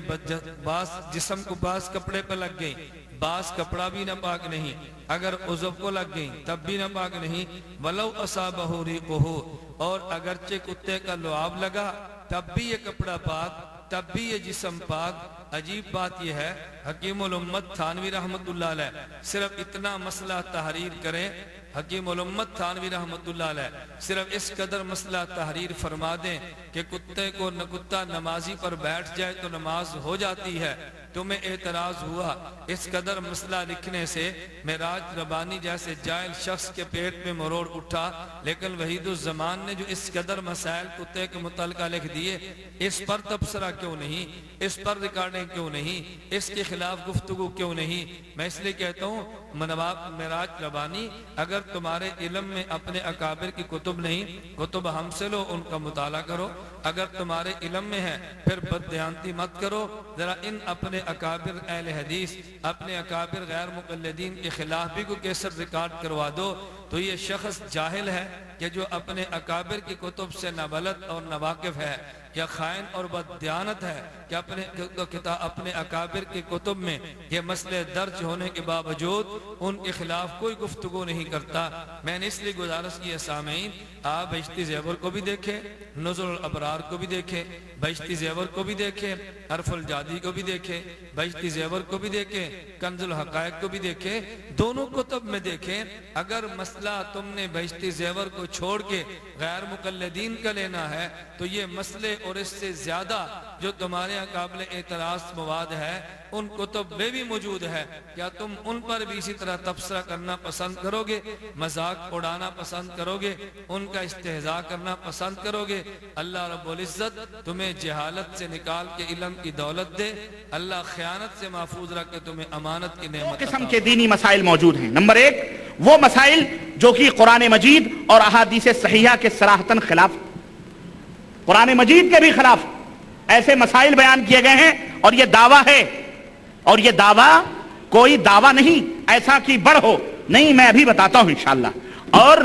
بعض جسم کو بعض کپڑے پر لگ گئیں بعض کپڑا بھی ناپاک نہیں. اگر عضو کو لگ گئیں تب بھی ناپاک نہیں. وَلَوْ أَصَابَهُ رِيقُهُ, اور اگرچہ کتے کا لعاب لگا تب بھی یہ کپڑا پاک, تب بھی یہ جسم پاک. عجیب بات یہ ہے حکیم الامت تھانوی رحمت اللہ علیہ صرف اتنا مسئلہ تحریر کریں, حکیم الامت تھانوی رحمت اللہ علیہ صرف اس قدر مسئلہ تحریر فرما دیں کہ کتا نمازی پر بیٹھ جائے تو نماز ہو جاتی ہے, تمہیں اعتراض ہوا اس قدر مسئلہ لکھنے سے معراج ربانی جیسے جاہل شخص کے پیٹ میں مروڑ اٹھا، لیکن وحید الزمان نے جو اس قدر مسائل کتے کے متعلقہ لکھ دیے، اس پر تبصرہ کیوں نہیں، اس پر ریکارڈنگ کیوں نہیں، اس کے خلاف گفتگو کیوں نہیں؟ میں اس لیے کہتا ہوں معراج ربانی، اگر تمہارے علم میں اپنے اکابر کی کتب نہیں، کتب ہم سے لو، ان کا مطالعہ کرو۔ اگر تمہارے علم میں ہے پھر بددیانتی مت کرو، ذرا ان اپنے اکابر اہل حدیث، اپنے اکابر غیر مقلدین کے خلاف بھی کوئی کیسٹ ریکارڈ کروا دو۔ تو یہ شخص جاہل ہے کہ جو اپنے اکابر کی کتب سے نابلد اور ناواقف ہے، یا خائن اور بددیانت ہے کہ اپنے اکابر کی کتب میں یہ مسئلے درج ہونے کے باوجود ان کے خلاف کوئی گفتگو نہیں کرتا۔ میں نے اس لیے گزارش کی ہے سامعین، آپ بہشتی زیور کو بھی دیکھیں، نزل الابرار کو بھی دیکھیں، بہشتی زیور کو بھی دیکھیں، عرف الجادی کو بھی دیکھیں، بہشتی زیور کو بھی دیکھیں، کنز الحقائق کو بھی دیکھیں، دونوں کتب میں دیکھیں۔ اگر مسئلہ تم نے بہشتی زیور کو چھوڑ کے غیر مقلدین کا لینا ہے تو یہ مسئلے اور اس سے زیادہ جو تمہارے یہاں قابل اعتراض مواد ہے ان کتب میں بھی موجود ہے، کیا تم ان پر بھی اسی طرح تبصرہ کرنا پسند کرو گے، مذاق اڑانا پسند کرو گے، ان کا استہزاء کرنا پسند کرو گے؟ اللہ رب العزت تمہیں جہالت سے نکال کے علم کی دولت دے، اللہ خیانت سے محفوظ رکھ کے تمہیں امانت کی نعمت۔ دو قسم کے دینی مسائل موجود ہیں۔ نمبر ایک وہ مسائل جو کہ قرآن مجید اور احادیث صحیحہ کے صراحتاً خلاف، قرآن مجید کے بھی خلاف ایسے مسائل بیان کیے گئے ہیں، اور یہ دعویٰ ہے، اور یہ دعویٰ کوئی دعویٰ نہیں ایسا کہ بڑھ ہو، نہیں، میں ابھی بتاتا ہوں انشاءاللہ، اور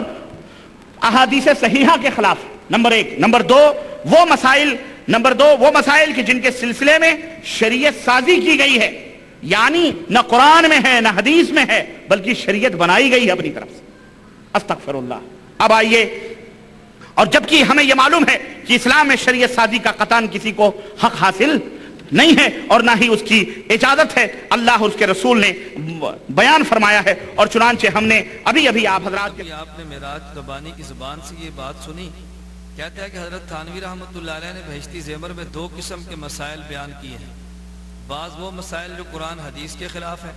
احادیث صحیحہ کے خلاف، نمبر ایک۔ نمبر دو وہ مسائل کہ جن کے سلسلے میں شریعت سازی کی گئی ہے، یعنی نہ قرآن میں ہے نہ حدیث میں ہے بلکہ شریعت بنائی گئی ہے اپنی طرف سے۔ استغفر اللہ۔ اب آئیے، اور جبکہ ہمیں یہ معلوم ہے کہ اسلام میں شریعت سازی کا قطعاً کسی کو حق حاصل نہیں ہے اور نہ ہی اس کی اجازت ہے، اللہ اور اس کے رسول نے بیان فرمایا ہے، اور چنانچہ ہم نے ابھی آپ حضرات آپ نے معراج ربانی کی زبان سے یہ بات سنی، کہتا ہے کہ حضرت تھانوی رحمۃ اللہ علیہ نے بہشتی زیور میں دو قسم کے مسائل بیان کیے ہیں۔ بعض وہ مسائل جو قرآن حدیث کے خلاف ہیں،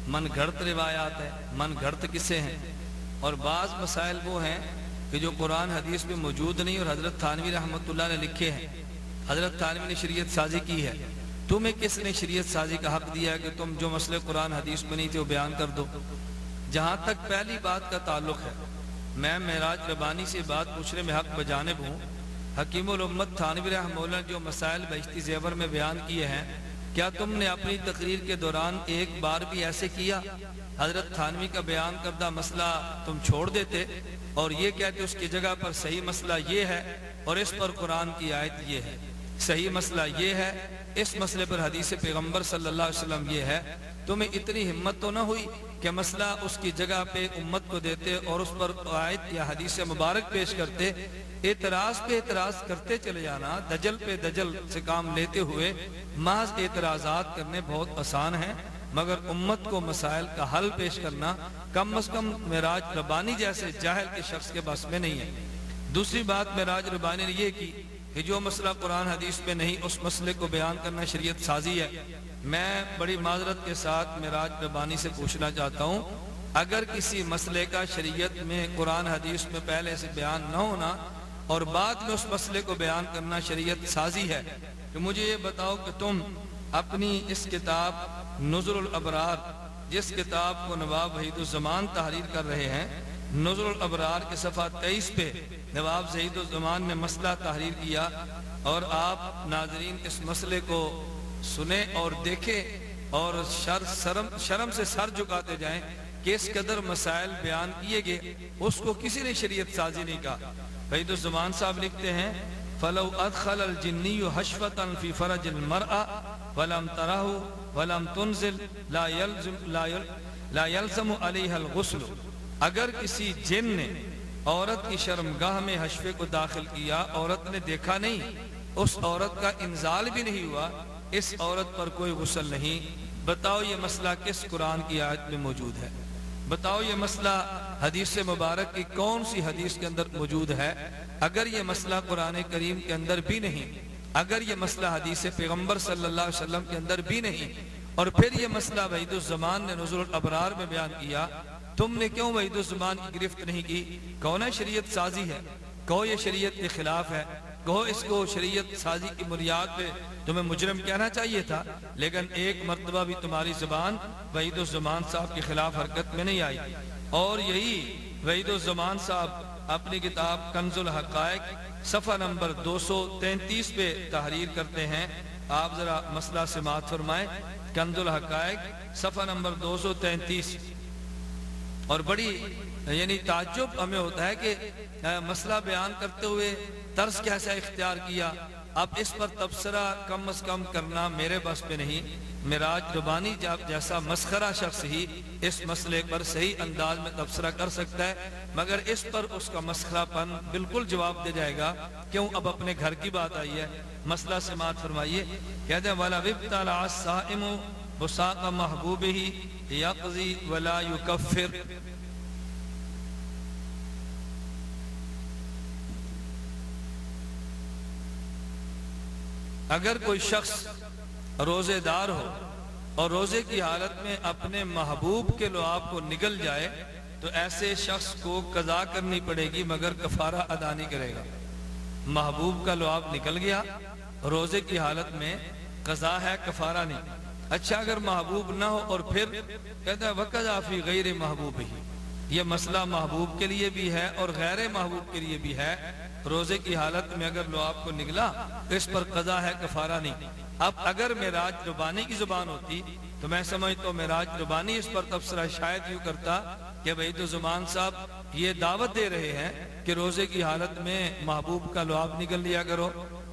من گھڑت روایات ہیں، من گھڑت قصے ہیں، اور بعض مسائل وہ ہیں کہ جو قرآن حدیث میں موجود نہیں اور حضرت تھانوی رحمۃ اللہ نے لکھے ہیں۔ حضرت تھانوی نے شریعت سازی کی ہے، تمہیں کس نے شریعت سازی کا حق دیا ہے کہ تم جو مسئلے قرآن حدیث میں نہیں تھے وہ بیان کر دو؟ جہاں تک پہلی بات کا تعلق ہے، میں معراج ربانی سے بات پوچھنے میں حق بجانب ہوں۔ حکیم الامت تھانوی رحمہ اللہ نے جو مسائل بہشتی زیور میں بیان کیے ہیں، کیا تم نے اپنی تقریر کے دوران ایک بار بھی ایسے کیا؟ حضرت تھانوی کا بیان کردہ مسئلہ تم چھوڑ دیتے اور یہ کہتے اس کی جگہ پر صحیح مسئلہ یہ ہے اور اس پر قرآن کی آیت یہ ہے، صحیح مسئلہ یہ ہے، اس مسئلے پر حدیث پیغمبر صلی اللہ علیہ وسلم یہ ہے؟ تمہیں اتنی ہمت تو نہ ہوئی کہ مسئلہ اس کی جگہ پہ امت کو دیتے اور اس پر آیت یا حدیث مبارک پیش کرتے؟ اعتراض پہ اعتراض کرتے چلے جانا، دجل پہ دجل سے کام لیتے ہوئے محض اعتراضات کرنے بہت آسان ہیں، مگر امت کو مسائل کا حل پیش کرنا کم از کم معراج ربانی جیسے جاہل کے شخص کے بس میں نہیں ہے۔ دوسری بات معراج ربانی نے یہ کی کہ جو مسئلہ قرآن حدیث میں نہیں اس مسئلے کو بیان کرنا شریعت سازی ہے۔ میں بڑی معذرت کے ساتھ معراج ربانی سے پوچھنا چاہتا ہوں، اگر کسی مسئلے کا شریعت میں قرآن حدیث میں پہلے سے بیان نہ ہونا اور بعد میں اس مسئلے کو بیان کرنا شریعت سازی ہے، تو مجھے یہ بتاؤ کہ تم اپنی اس کتاب نزل الابرار، جس کتاب کو نواب وحید الزمان تحریر کر رہے ہیں، نزل الابرار کے صفحہ 23 پہ نواب وحید الزمان نے مسئلہ تحریر کیا، اور آپ ناظرین اس مسئلے کو سنیں اور دیکھیں اور شرم سے سر جھکاتے جائیں کہ اس قدر مسائل بیان کیے گئے، اس کو کسی نے شریعت سازی نہیں کہا۔ وحید الزمان صاحب لکھتے ہیں، فَلَوْ أَدْخَلَ الْجِنِّيُّ حَشْفَةً فِي فَرَجِ الْمَرْأَةِ وَلَمْ تَرَهُ وَلَمْ تُنزِلْ لَا يَلْزَمُ عَلَيْهَا الْغُسْلُ۔ اگر کسی جن نے عورت کی شرمگاہ میں حشفے کو داخل کیا، عورت نے دیکھا نہیں، اس عورت کا انزال بھی نہیں ہوا، اس عورت پر کوئی غسل نہیں۔ بتاؤ یہ مسئلہ کس قرآن کی آیت میں موجود ہے؟ بتاؤ یہ مسئلہ حدیث مبارک کی کون سی حدیث کے اندر موجود ہے؟ اگر یہ مسئلہ قرآن کریم کے اندر بھی نہیں اگر یہ مسئلہ حدیث پیغمبر صلی اللہ علیہ وسلم کے اندر بھی نہیں، اور پھر یہ مسئلہ وحید الزمان نے نزول الابرار میں بیان کیا، تم نے کیوں وحید الزمان کی گرفت نہیں کی؟ کہو نا شریعت سازی ہے، کہو یہ شریعت کے خلاف ہے، کہو اس کو شریعت سازی کی بنیاد پہ تمہیں مجرم کہنا چاہیے تھا، لیکن ایک مرتبہ بھی تمہاری زبان وحید الزمان صاحب کے خلاف حرکت میں نہیں آئی۔ اور یہی وحید الزمان صاحب اپنی کتاب کنز الحقائق صفحہ نمبر 233 پہ تحریر کرتے ہیں، آپ ذرا مسئلہ سماعت فرمائیں۔ کنز الحقائق صفحہ نمبر 233، اور بڑی یعنی تعجب ہمیں ہوتا ہے کہ مسئلہ بیان کرتے ہوئے طرز کیسا اختیار کیا۔ اب اس پر تبصرہ کم از کم کرنا میرے بس پہ نہیں، معراج ربانی جیسا مسخرہ شخص ہی اس مسئلے پر صحیح انداز میں تبصرہ کر سکتا ہے، مگر اس پر اس کا مسخرہ پن بالکل جواب دے جائے گا۔ کیوں؟ اب اپنے گھر کی بات آئی ہے۔ مسئلہ سماعت فرمائیے۔ کہتے ہیں وَلَا وِبْتَلَعَ الصَّائِمُ بُسَاقَ مَحْبُوبِهِ يَقْضِي وَلَا يُكَفِّرُ۔ اگر کوئی شخص روزے دار ہو اور روزے کی حالت میں اپنے محبوب کے لعاب کو نگل جائے تو ایسے شخص کو قضا کرنی پڑے گی مگر کفارہ ادا نہیں کرے گا۔ محبوب کا لعاب نکل گیا روزے کی حالت میں، قضا ہے، کفارہ نہیں۔ اچھا اگر محبوب نہ ہو اور پھر کہتا ہے وَقَضَا فِي غَيْرِ مَحْبُوبِهِ، یہ مسئلہ محبوب کے لیے بھی ہے اور غیر محبوب کے لیے بھی ہے۔ روزے کی حالت میں اگر لعاب کو نگلا تو اس پر قضا ہے، کفارہ نہیں۔ اب اگر معراج ربانی کی زبان ہوتی تو میں سمجھتا ہوں معراج ربانی اس پر تبصرہ شاید یوں کرتا کہ وحید الزمان صاحب یہ دعوت دے رہے ہیں کہ روزے کی حالت میں محبوب کا لعاب نگل لیا کرو،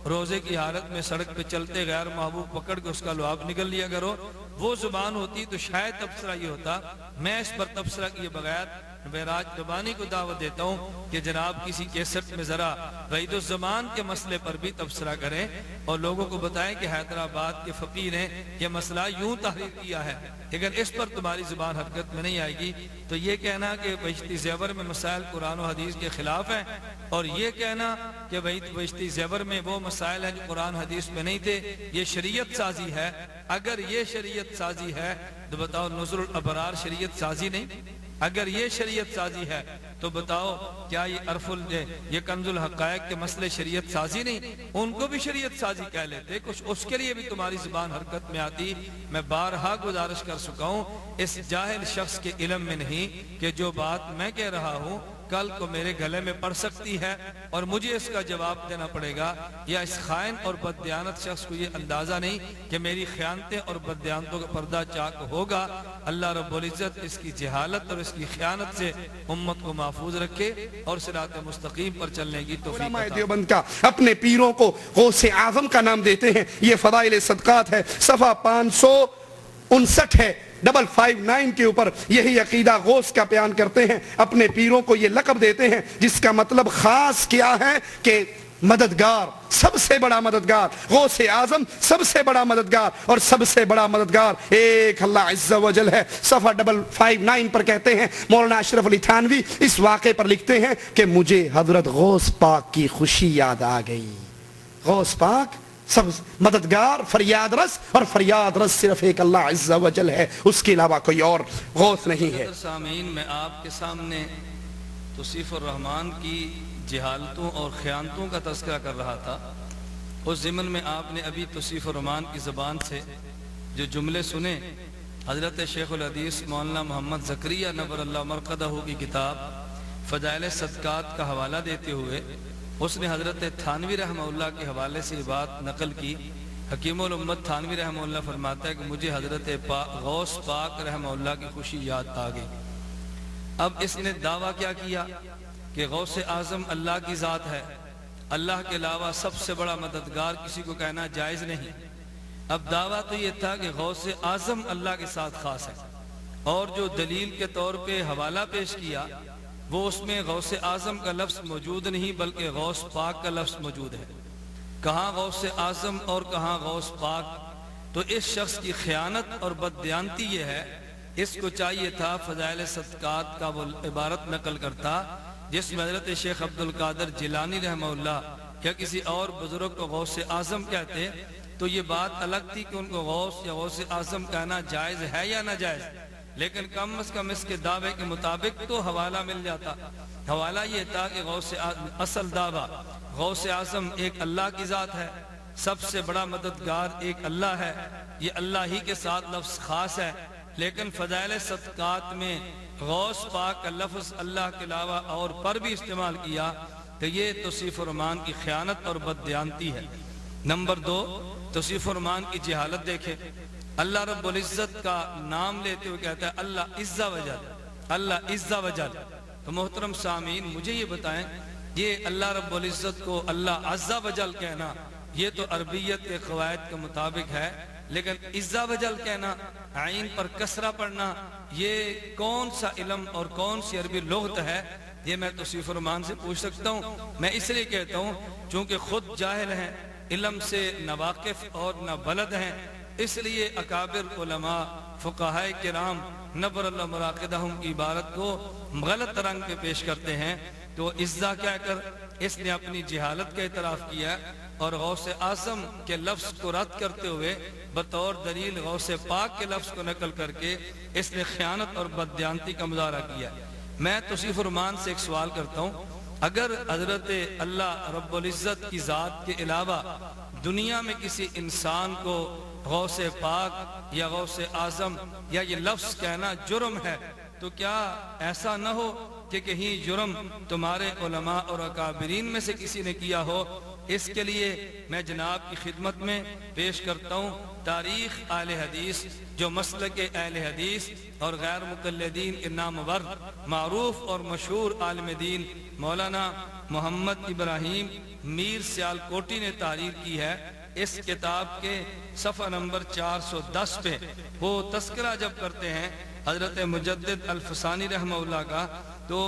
روزے کی حالت میں سڑک پہ چلتے غیر محبوب پکڑ کے اس کا لعاب نگل لیا کرو۔ وہ زبان ہوتی تو شاید تبصرہ یہ ہوتا۔ میں اس پر تبصرہ کیے بغیر معراج ربانی کو دعوت دیتا ہوں کہ جناب کسی کیسٹ میں ذرا وحید الزمان کے مسئلے پر بھی تبصرہ کریں اور لوگوں کو بتائیں کہ حیدرآباد کے فقیر نے یہ مسئلہ یوں تحریر کیا ہے، لیکن اس پر تمہاری زبان حرکت میں نہیں آئے گی۔ تو یہ کہنا کہ بہشتی زیور میں مسائل قرآن و حدیث کے خلاف ہیں، اور یہ کہنا کہ بہشتی زیور میں وہ مسائل ہیں جو قرآن حدیث میں نہیں تھے، یہ شریعت سازی ہے۔ اگر یہ شریعت سازی ہے تو بتاؤ نزول الابرار شریعت سازی نہیں؟ اگر یہ شریعت سازی ہے تو بتاؤ کیا یہ کنز الحقائق کے مسئلے شریعت سازی نہیں؟ ان کو بھی شریعت سازی کہہ لیتے، کچھ اس کے لیے بھی تمہاری زبان حرکت میں آتی۔ میں بارہا گزارش کر چکا ہوں، اس جاہل شخص کے علم میں نہیں کہ جو بات میں کہہ رہا ہوں کل کو میرے گلے میں پڑ سکتی ہے اور مجھے اس کا جواب دینا پڑے گا، یا اس خائن اور بددیانت شخص کو یہ اندازہ نہیں کہ میری خیانتیں اور بددیانتوں کا پردہ چاک ہوگا۔ اللہ رب العزت اس کی جہالت اور اس کی خیانت سے امت کو محفوظ رکھے اور صراط مستقیم پر چلنے کی توفیق عطا۔ علماء دیوبند کا اپنے پیروں کو غوث اعظم کا نام دیتے ہیں، یہ فضائل صدقات ہے، صفحہ 559 ہے، 559 کے اوپر یہی عقیدہ غوث کا بیان کرتے ہیں۔ اپنے پیروں کو یہ لقب دیتے ہیں جس کا مطلب خاص کیا ہے کہ مددگار، سب سے بڑا مددگار، غوث اعظم سب سے بڑا مددگار، اور سب سے بڑا مددگار ایک اللہ عز و جل ہے۔ صفحہ 559 پر کہتے ہیں، مولانا اشرف علی تھانوی اس واقعے پر لکھتے ہیں کہ مجھے حضرت غوث پاک کی خوشی یاد آ گئی۔ غوث پاک سب مددگار، فریاد رس، اور فریاد رس صرف ایک اللہ عز و جل ہے، اس کے علاوہ کوئی اور غوث نہیں ہے۔ سامعین، میں آپ کے سامنے توصیف الرحمن کی جہالتوں اور خیانتوں کا تذکرہ کر رہا تھا۔ اس ضمن میں آپ نے ابھی توصیف الرحمن کی زبان سے جو جملے سنے، حضرت شیخ الحدیث مولانا محمد زکریا نور اللہ مرقدہ کی کتاب فضائل صدقات کا حوالہ دیتے ہوئے اس نے حضرت تھانوی رحمہ اللہ کے حوالے سے بات نقل کی۔ حکیم الامت تھانوی رحمہ اللہ فرماتا ہے کہ مجھے حضرت غوث پاک رحمہ اللہ کی خوشی یاد آ گئی۔ اب اس نے دعویٰ کیا کیا کہ غوث اعظم اللہ کی ذات ہے، اللہ کے علاوہ سب سے بڑا مددگار کسی کو کہنا جائز نہیں۔ اب دعویٰ تو یہ تھا کہ غوث اعظم اللہ کے ساتھ خاص ہے، اور جو دلیل کے طور پہ حوالہ پیش کیا وہ اس میں غوث اعظم کا لفظ موجود نہیں بلکہ غوث پاک کا لفظ موجود ہے۔ کہاں غوث اعظم اور کہاں غوث پاک؟ تو اس شخص کی خیانت اور بددیانتی یہ ہے، اس کو چاہیے تھا فضائل صدقات کا وہ عبارت نقل کرتا جس میں حضرت شیخ عبد القادر جیلانی رحمہ اللہ یا کسی اور بزرگ کو غوث اعظم کہتے تو یہ بات الگ تھی کہ ان کو غوث یا غوث اعظم کہنا جائز ہے یا ناجائز، لیکن کم از کم اس کے دعوے کے مطابق تو حوالہ مل جاتا۔ حوالہ یہ تھا کہ غوث اصل دعویٰ غوث اعظم ایک اللہ کی ذات ہے، سب سے بڑا مددگار ایک اللہ ہے، یہ اللہ ہی کے ساتھ لفظ خاص ہے، لیکن فضائل صدقات میں غوث پاک کا لفظ اللہ کے علاوہ اور پر بھی استعمال کیا تو یہ توصیف الرحمان کی خیانت اور بددیانتی ہے۔ نمبر 2، توصیف الرحمان کی جہالت دیکھیں۔ اللہ رب العزت کا نام لیتے ہوئے کہتا ہے اللہ عز و جل، اللہ عز و جل۔ تو محترم سامعین مجھے یہ بتائیں، یہ اللہ رب العزت کو اللہ عز و جل کہنا یہ تو عربیت کے قواعد کے مطابق ہے، لیکن عز و جل کہنا، عین پر کسرہ پڑھنا، یہ کون سا علم اور کون سی عربی لغت ہے؟ یہ میں توصیف الرحمان سے پوچھ سکتا ہوں۔ میں اس لیے کہتا ہوں چونکہ خود جاہل ہیں، علم سے نہ واقف اور نہ بلد ہیں، اس لیے اکابر علماء فقہائے کرام نبر اللہ مراقدہم کی عبارت کو غلط رنگ پہ پیش کرتے ہیں۔ تو عزہ کہہ کر اس نے اپنی جہالت کا اعتراف کیا اور غوث اعظم کے لفظ کو رد کرتے ہوئے بطور دلیل غوث پاک کے لفظ کو نقل کر کے اس نے خیانت اور بددیانتی کا مظاہرہ کیا۔ میں توصیف الرحمان سے ایک سوال کرتا ہوں، اگر حضرت اللہ رب العزت کی ذات کے علاوہ دنیا میں کسی انسان کو غوث پاک یا غوث اعظم یا یہ لفظ کہنا جرم ہے تو کیا ایسا نہ ہو کہ کہیں جرم تمہارے علماء اور اکابرین میں سے کسی نے کیا ہو؟ اس کے لیے میں جناب کی خدمت میں پیش کرتا ہوں تاریخ اہل حدیث، جو مسلک اہل حدیث اور غیر مقلدین کے نامور معروف اور مشہور عالم دین مولانا محمد ابراہیم میر سیالکوٹی نے تحریر کی ہے۔ اس کتاب کے صفحہ نمبر 410 پہ وہ تذکرہ جب کرتے ہیں حضرت مجدد الفسانی رحمہ اللہ کا، تو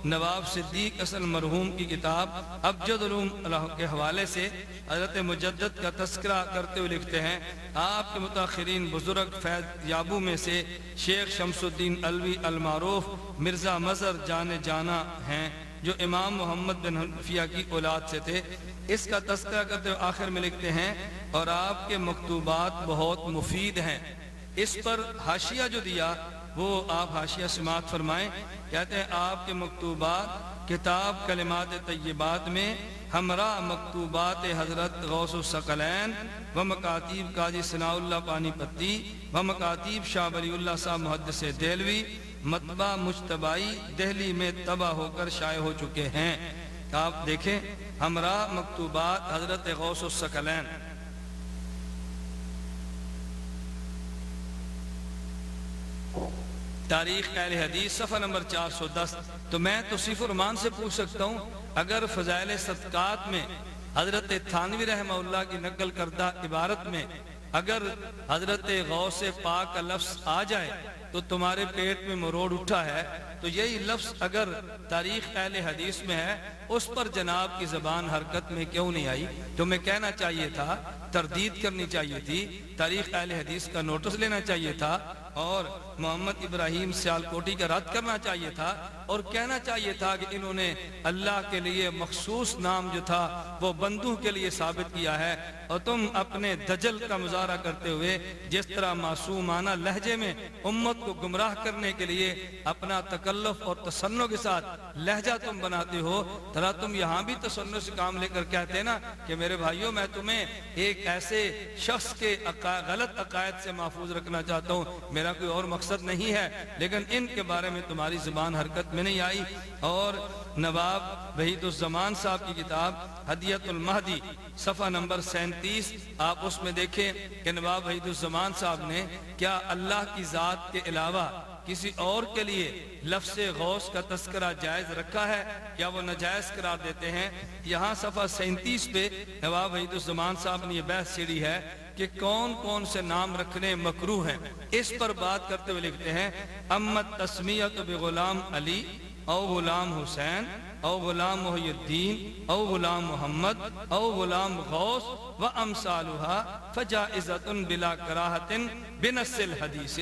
نواب صدیق اصل مرحوم کی کتاب ابجد علوم کے حوالے سے حضرت مجدد کا تذکرہ کرتے ہوئے لکھتے ہیں، آپ کے متاخرین بزرگ فیض یابو میں سے شیخ شمس الدین علوی المعروف مرزا مظہر جان جانا ہیں، جو امام محمد بن حنفیہ کی اولاد سے تھے۔ اس کا تذکرہ کرتے ہوئے آخر میں لکھتے ہیں اور آپ کے مکتوبات بہت مفید ہیں۔ اس پر حاشیہ جو دیا وہ آپ حاشیہ سماعت فرمائیں۔ کہتے ہیں آپ کے مکتوبات کتاب کلمات طیبات میں ہمراہ مکتوبات حضرت غوث الثقلین و مکاتیب قاضی ثناء اللہ پانی پتی و مکاتیب شاہ ولی اللہ صاحب محدث دہلوی مطبع مجتبائی دہلی میں طبع ہو کر شائع ہو چکے ہیں۔ آپ دیکھیں ہمراہ مکتوبات حضرت غوث الثقلین، تاریخ اہل حدیث صفحہ نمبر 410۔ تو میں توصیف الرحمان سے پوچھ سکتا ہوں، اگر فضائل صدقات میں حضرت تھانوی رحمہ اللہ کی نقل کردہ عبارت میں اگر حضرت غوث پاک کا لفظ آ جائے تو تمہارے پیٹ میں مروڑ اٹھا ہے، تو یہی لفظ اگر تاریخ اہل حدیث میں ہے اس پر جناب کی زبان حرکت میں کیوں نہیں آئی؟ تو میں کہنا چاہیے تھا، تردید کرنی چاہیے تھی، تاریخ اہل حدیث کا نوٹس لینا چاہیے تھا اور محمد ابراہیم سیالکوٹی کا رد کرنا چاہیے تھا اور کہنا چاہیے تھا کہ انہوں نے اللہ کے لیے مخصوص نام جو تھا وہ بندوں کے لیے ثابت کیا ہے، اور تم اپنے دجل کا مظاہرہ کرتے ہوئے جس طرح معصومانہ لہجے میں امت کو گمراہ کرنے کے لیے اپنا تکلف اور تسنع کے ساتھ لہجہ تم بناتے ہو، ترا تم یہاں بھی تسنع سے کام لے کر کہتے نا کہ میرے بھائیوں میں تمہیں ایک ایسے شخص کے غلط عقائد سے محفوظ رکھنا چاہتا ہوں، میرا کوئی اور مقصد نہیں ہے، لیکن ان کے بارے میں تمہاری زبان حرکت میں نہیں آئی۔ اور نواب وحید الزمان صاحب کی کتاب ہدیت المہدی صفحہ نمبر 37 آپ اس میں دیکھیں کہ نواب وحید الزمان صاحب نے کیا اللہ کی ذات کے علاوہ کسی اور کے لیے لفظ غوث کا تذکرہ جائز رکھا ہے یا وہ ناجائز قرار دیتے ہیں؟ یہاں صفحہ 37 پہ نواب وحید الزمان صاحب نے یہ بحث چھیڑی ہے کہ کون کون سے نام رکھنے مکروہ ہیں۔ اس پر بات کرتے ہوئے لکھتے ہیں، امت تسمیت بغلام علی او غلام حسین او غلام محی الدین او غلام محمد او غلام غوث و امثالها فجائزۃ بلا کراہۃ بنص الحدیث۔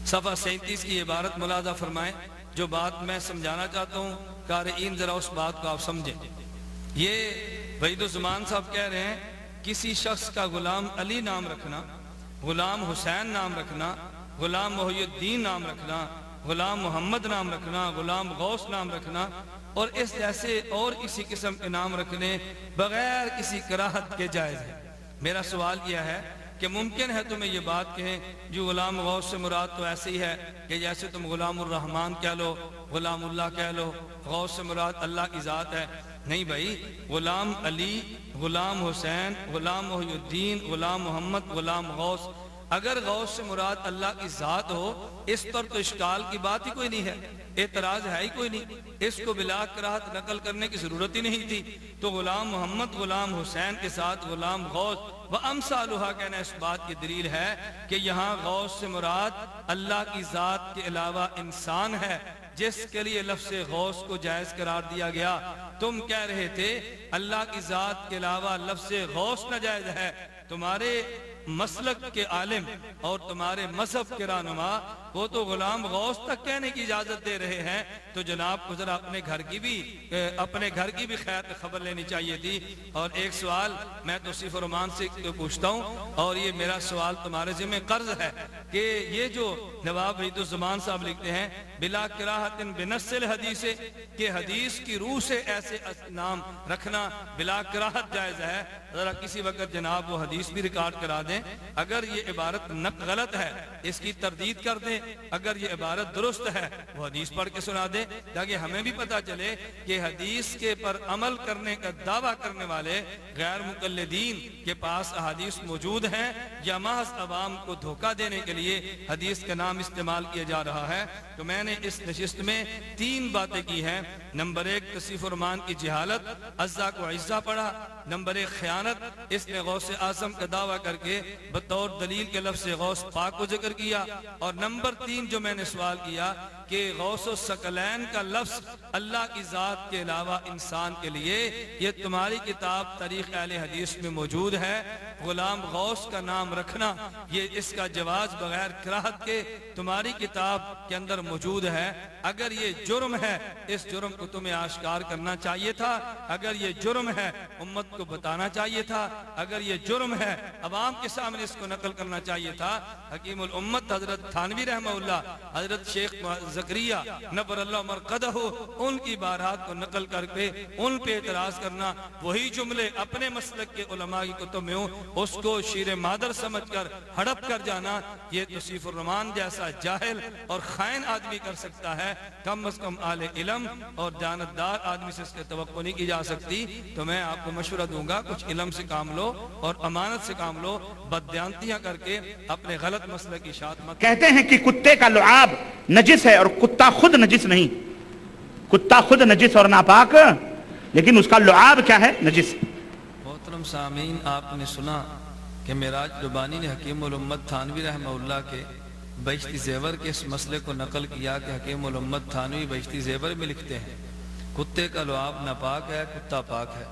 صفحہ 37 کی عبارت ملاحظہ فرمائیں، جو بات میں سمجھانا چاہتا ہوں قارئین ذرا اس بات کو آپ سمجھیں۔ یہ وحید الزمان صاحب کہہ رہے ہیں کسی شخص کا غلام علی نام رکھنا، غلام حسین نام رکھنا، غلام محی الدین نام رکھنا، غلام محمد نام رکھنا، غلام غوث نام رکھنا اور اس جیسے اور کسی قسم کے نام رکھنے بغیر کسی کراہت کے جائز ہے۔ میرا سوال یہ ہے کہ ممکن ہے تمہیں یہ بات کہیں جو غلام غوث سے مراد تو ایسے ہی ہے کہ جیسے تم غلام الرحمن کہہ لو، غلام اللہ کہہ لو، غوث سے مراد اللہ کی ذات ہے۔ نہیں بھائی، غلام علی، غلام حسین، غلام محی الدین، غلام محمد، غلام غوث، اگر غوث سے مراد اللہ کی ذات ہو اس پر تو اشکال کی بات ہی کوئی نہیں ہے، اعتراض ہے ہی کوئی نہیں، اس کو بلا کراہت نقل کرنے کی ضرورت ہی نہیں تھی۔ تو غلام محمد، غلام حسین کے ساتھ غلام غوث وَأَمْثَالُهَا کہنا اس بات کی دلیل ہے کہ یہاں غوث سے مراد اللہ کی ذات کے علاوہ انسان ہے، جس کے لیے لفظ غوث کو جائز قرار دیا گیا۔ تم کہہ رہے تھے اللہ کی ذات کے علاوہ لفظ غوث ناجائز ہے، تمہارے مسلک کے عالم اور تمہارے مذہب کے رہنما وہ تو غلام غوث تک کہنے کی اجازت دے رہے ہیں، تو جناب کو ذرا اپنے گھر کی بھی خیر خبر لینی چاہیے تھی۔ اور ایک سوال میں توصیف الرحمان سے پوچھتا ہوں، اور یہ میرا سوال تمہارے ذمہ قرض ہے کہ یہ جو نواب وحید الزمان صاحب لکھتے ہیں بلا کراہت بنص الحدیث کہ حدیث کی روح سے ایسے نام رکھنا بلا کراہت جائز ہے، ذرا کسی وقت جناب وہ حدیث بھی ریکارڈ کرا دیں، اگر یہ عبارت غلط ہے اس کی تردید کر دیں، اگر یہ عبارت درست ہے وہ حدیث پڑھ کے سنا دیں تاکہ ہمیں بھی پتہ چلے کہ حدیث کے پر عمل کرنے کا دعویٰ کرنے والے غیر مقلدین کے پاس احادیث موجود ہیں یا محض عوام کو دھوکہ دینے کے لیے حدیث کا نام استعمال کیا جا رہا ہے۔ تو میں نے اس نشست میں 3 باتیں کی ہیں۔ نمبر 1 توصیف الرحمان کی جہالت، عزا کو عزا پڑھا۔ نمبر 1 خیانت، اس نے غوث اعظم کا دعویٰ کر کے بطور دلیل کے لفظ غوث پاک کو ذکر کیا۔ اور نمبر 3 جو میں نے سوال کیا کہ غوث الثقلین کا لفظ اللہ کی ذات کے علاوہ انسان کے لیے، یہ تمہاری کتاب تاریخ اہل حدیث میں موجود ہے۔ غلام غوث کا نام رکھنا یہ اس کا جواز بغیر کراہت کے تمہاری کتاب کے اندر موجود ہے۔ اگر یہ جرم ہے اس جرم کو تمہیں آشکار کرنا چاہیے تھا، اگر یہ جرم ہے امت کو بتانا چاہیے تھا، اگر یہ جرم ہے عوام کے سامنے اس کو نقل کرنا چاہیے تھا۔ حکیم الامت حضرت تھانوی رحمہ اللہ، حضرت شیخ زکریا نبر اللہ مرقدہ، ان کی بارات کو نقل کر کے ان پہ اعتراض کرنا، وہی جملے اپنے مسلک کے علماء کی کتب میں ہوں اس کو شیر مادر سمجھ کر ہڑپ کر جانا، یہ توصیف الرحمان جیسا جاہل اور خائن آدمی کر سکتا ہے، کم از کم اہل علم اور جانتدار آدمی سے اس کی توقع نہیں کی جا سکتی۔ تو میں آپ کو مشورہ دوں گا کچھ علم سے کام لو اور امانت سے کام لو، بددیانتیاں کر کے اپنے غلط مسئلہ کی اشاعت مت۔ کہتے ہیں کہ کتے کا لعاب نجس ہے اور کتا خود نجس نہیں، کتا خود نجس اور ناپاک، لیکن اس کا لعاب کیا ہے؟ نجس۔ محترم سامعین، آپ نے سنا کہ معراج ربانی نے حکیم الامت تھانوی رحمہ اللہ کے بہشتی زیور کے اس مسئلے کو نقل کیا کہ حکیم الامت تھانوی بہشتی زیور میں لکھتے ہیں کتے کا لعاب ناپاک ہے، کتا پاک ہے۔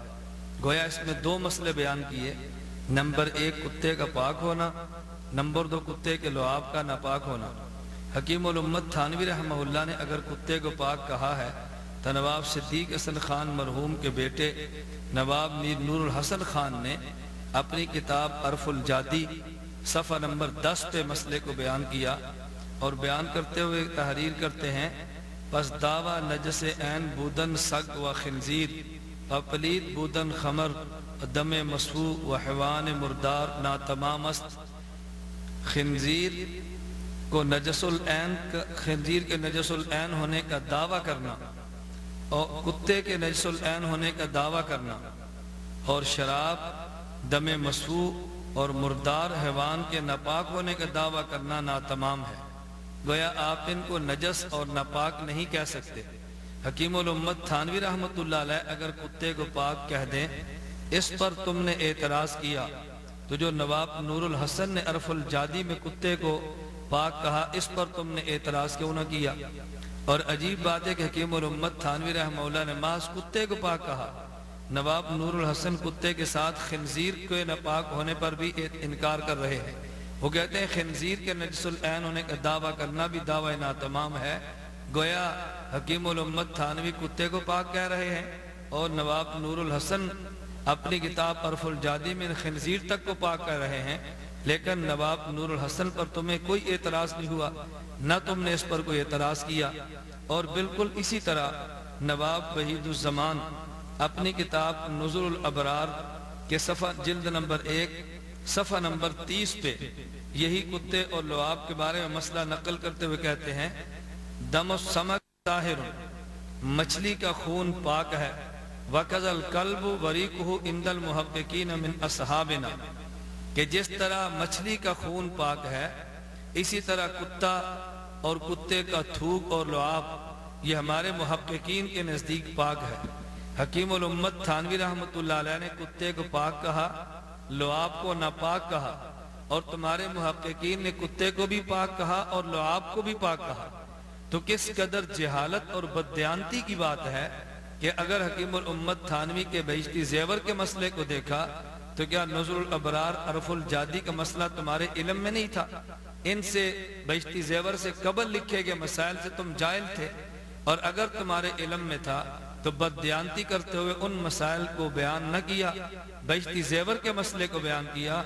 گویا اس میں 2 مسئلے بیان کیے، نمبر 1 کتے کا پاک ہونا، نمبر 2 کتے کے لعاب کا ناپاک ہونا۔ حکیم الامت تھانوی رحمہ اللہ نے اگر کتے کو پاک کہا ہے تو نواب صدیق حسن خان مرحوم کے بیٹے نواب میر نور الحسن خان نے اپنی کتاب عرف الجادی صفحہ نمبر 10 پہ مسئلے کو بیان کیا اور بیان کرتے ہوئے تحریر کرتے ہیں، پس دعویٰ نجس عین بودن سگ و خنزیر و پلید بودن خمر دم مسفوح و حیوان مردار ناتمام است۔ خنزیر کے نجس العین ہونے کا دعویٰ کرنا اور کتے کے نجس العین ہونے کا دعویٰ کرنا اور شراب دم مسفوح اور مردار حیوان کے ناپاک ہونے کا دعویٰ کرنا ناتمام ہے۔ گویا آپ ان کو نجس اور ناپاک نہیں کہہ سکتے۔ حکیم الامت تھانوی رحمت اللہ علیہ اگر کتے کو پاک کہہ دیں، اس پر تم نے اعتراض کیا، تو جو نواب نور الحسن نے عرف الجادی میں کتے کو پاک کہا اس پر تم نے اعتراض کیوں نہ کیا؟ اور عجیب بات ہے کہ حکیم الامت تھانوی رحمہ اللہ نے محض کتے کو پاک کہا، نواب نور الحسن کتے کے ساتھ خنزیر کے ناپاک ہونے پر بھی انکار کر رہے ہیں۔ وہ کہتے ہیں خنزیر کے نجس العین ہونے کا دعویٰ کرنا بھی دعویٰ ناتمام ہے۔ گویا حکیم الامت تھانوی کتے کو پاک کہہ رہے ہیں اور نواب نور الحسن اپنی کتاب عرف الجادی میں خنزیر تک کو پاک کر رہے ہیں، لیکن نواب نور الحسن پر تمہیں کوئی اعتراض نہیں ہوا، نہ تم نے اس پر کوئی اعتراض کیا۔ اور بالکل اسی طرح نواب وحید الزمان اپنی کتاب نزول الابرار کے صفحہ جلد نمبر 1 صفحہ نمبر 30 پہ یہی کتے اور لعاب کے بارے میں مسئلہ نقل کرتے ہوئے کہتے ہیں دم السمک طاہر، مچھلی کا خون پاک ہے، وَكَذَا الْقَلْبُ وَرِيقُهُ عِنْدَ الْمُحَقِّقِينَ مِنْ أَصْحَابِنَا، کہ جس طرح مچھلی کا خون پاک ہے اسی طرح کتا اور کتے کا تھوک اور لعاب یہ ہمارے محققین کے نزدیک پاک ہے۔ حکیم الامت تھانوی رحمۃ اللہ علیہ نے کتے کو پاک کہا، لعاب کو ناپاک کہا، اور تمہارے محققین نے کتے کو بھی پاک کہا اور لعاب کو بھی پاک کہا۔ تو کس قدر جہالت اور بددیانتی کی بات ہے کہ اگر حکیم الامت تھانوی کے بہشتی زیور کے مسئلے کو دیکھا تو کیا نزول الابرار عرف الجادی کا مسئلہ تمہارے علم میں نہیں تھا؟ ان سے بہشتی زیور سے قبل لکھے گئے مسائل سے تم جاہل تھے، اور اگر تمہارے علم میں تھا تو بددیانتی کرتے ہوئے ان مسائل کو بیان نہ کیا، بہشتی زیور کے مسئلے کو بیان کیا۔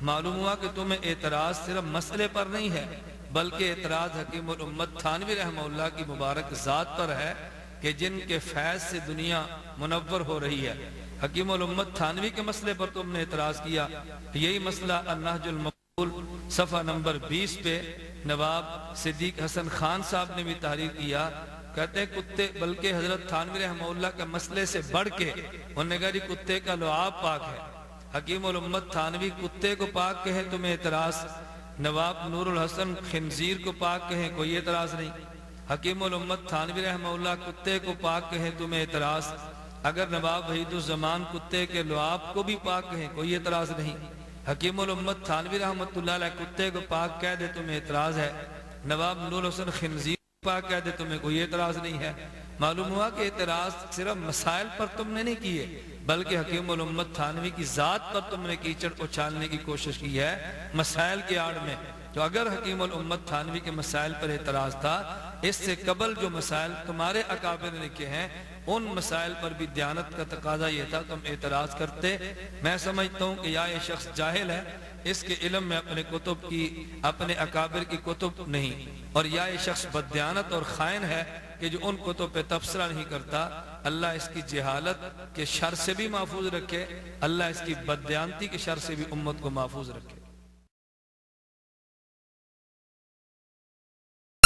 معلوم ہوا کہ تمہیں اعتراض صرف مسئلے پر نہیں ہے بلکہ اعتراض حکیم الامت تھانوی رحمہ اللہ کی مبارک ذات پر ہے کہ جن کے فیض سے دنیا منور ہو رہی ہے۔ حکیم الامت تھانوی کے مسئلے پر تم نے اعتراض کیا، یہی مسئلہ النہج المقبول صفحہ نمبر 20 پہ نواب صدیق حسن خان صاحب نے بھی تحریر کیا۔ کہتے ہیں کتے، بلکہ حضرت تھانوی رحمہ اللہ کے مسئلے سے بڑھ کے انہوں نے کہا جی کتے کا لعاب پاک ہے۔ حکیم الامت تھانوی کتے کو پاک کہیں تمہیں اعتراض، نواب نور الحسن خنزیر کو پاک کہیں کوئی اعتراض نہیں۔ حکیم الامت تھانوی رحمہ اللہ کتے کو پاک کہیں تمہیں اعتراض، اگر نواب وحید الزمان کتے کے لعاب کو بھی پاک کہیں کوئی اعتراض نہیں۔ حکیم الامت تھانوی رحمۃ اللہ علیہ کتے کو پاک کہہ دے تمہیں اعتراض ہے، نواب نور الحسن خنزیر کو پاک کہہ دے تمہیں کوئی اعتراض نہیں ہے۔ معلوم ہوا کہ اعتراض صرف مسائل پر تم نے نہیں کیے بلکہ حکیم الامت تھانوی کی ذات پر تم نے کیچڑ اچھالنے کی کوشش کی ہے مسائل کے آڑ میں۔ تو اگر حکیم الامت تھانوی کے مسائل پر اعتراض تھا، اس سے قبل جو مسائل تمہارے اکابر نے لکھے ہیں ان مسائل پر بھی دیانت کا تقاضا یہ تھا تم اعتراض کرتے۔ میں سمجھتا ہوں کہ یا یہ شخص جاہل ہے، اس کے علم میں اپنے کتب کی، اپنے اکابر کی کتب نہیں، اور یا یہ شخص بددیانت اور خائن ہے کہ جو ان کتب پہ تبصرہ نہیں کرتا۔ اللہ اس کی جہالت کے شر سے بھی محفوظ رکھے، اللہ اس کی بددیانتی کے شر سے بھی امت کو محفوظ رکھے۔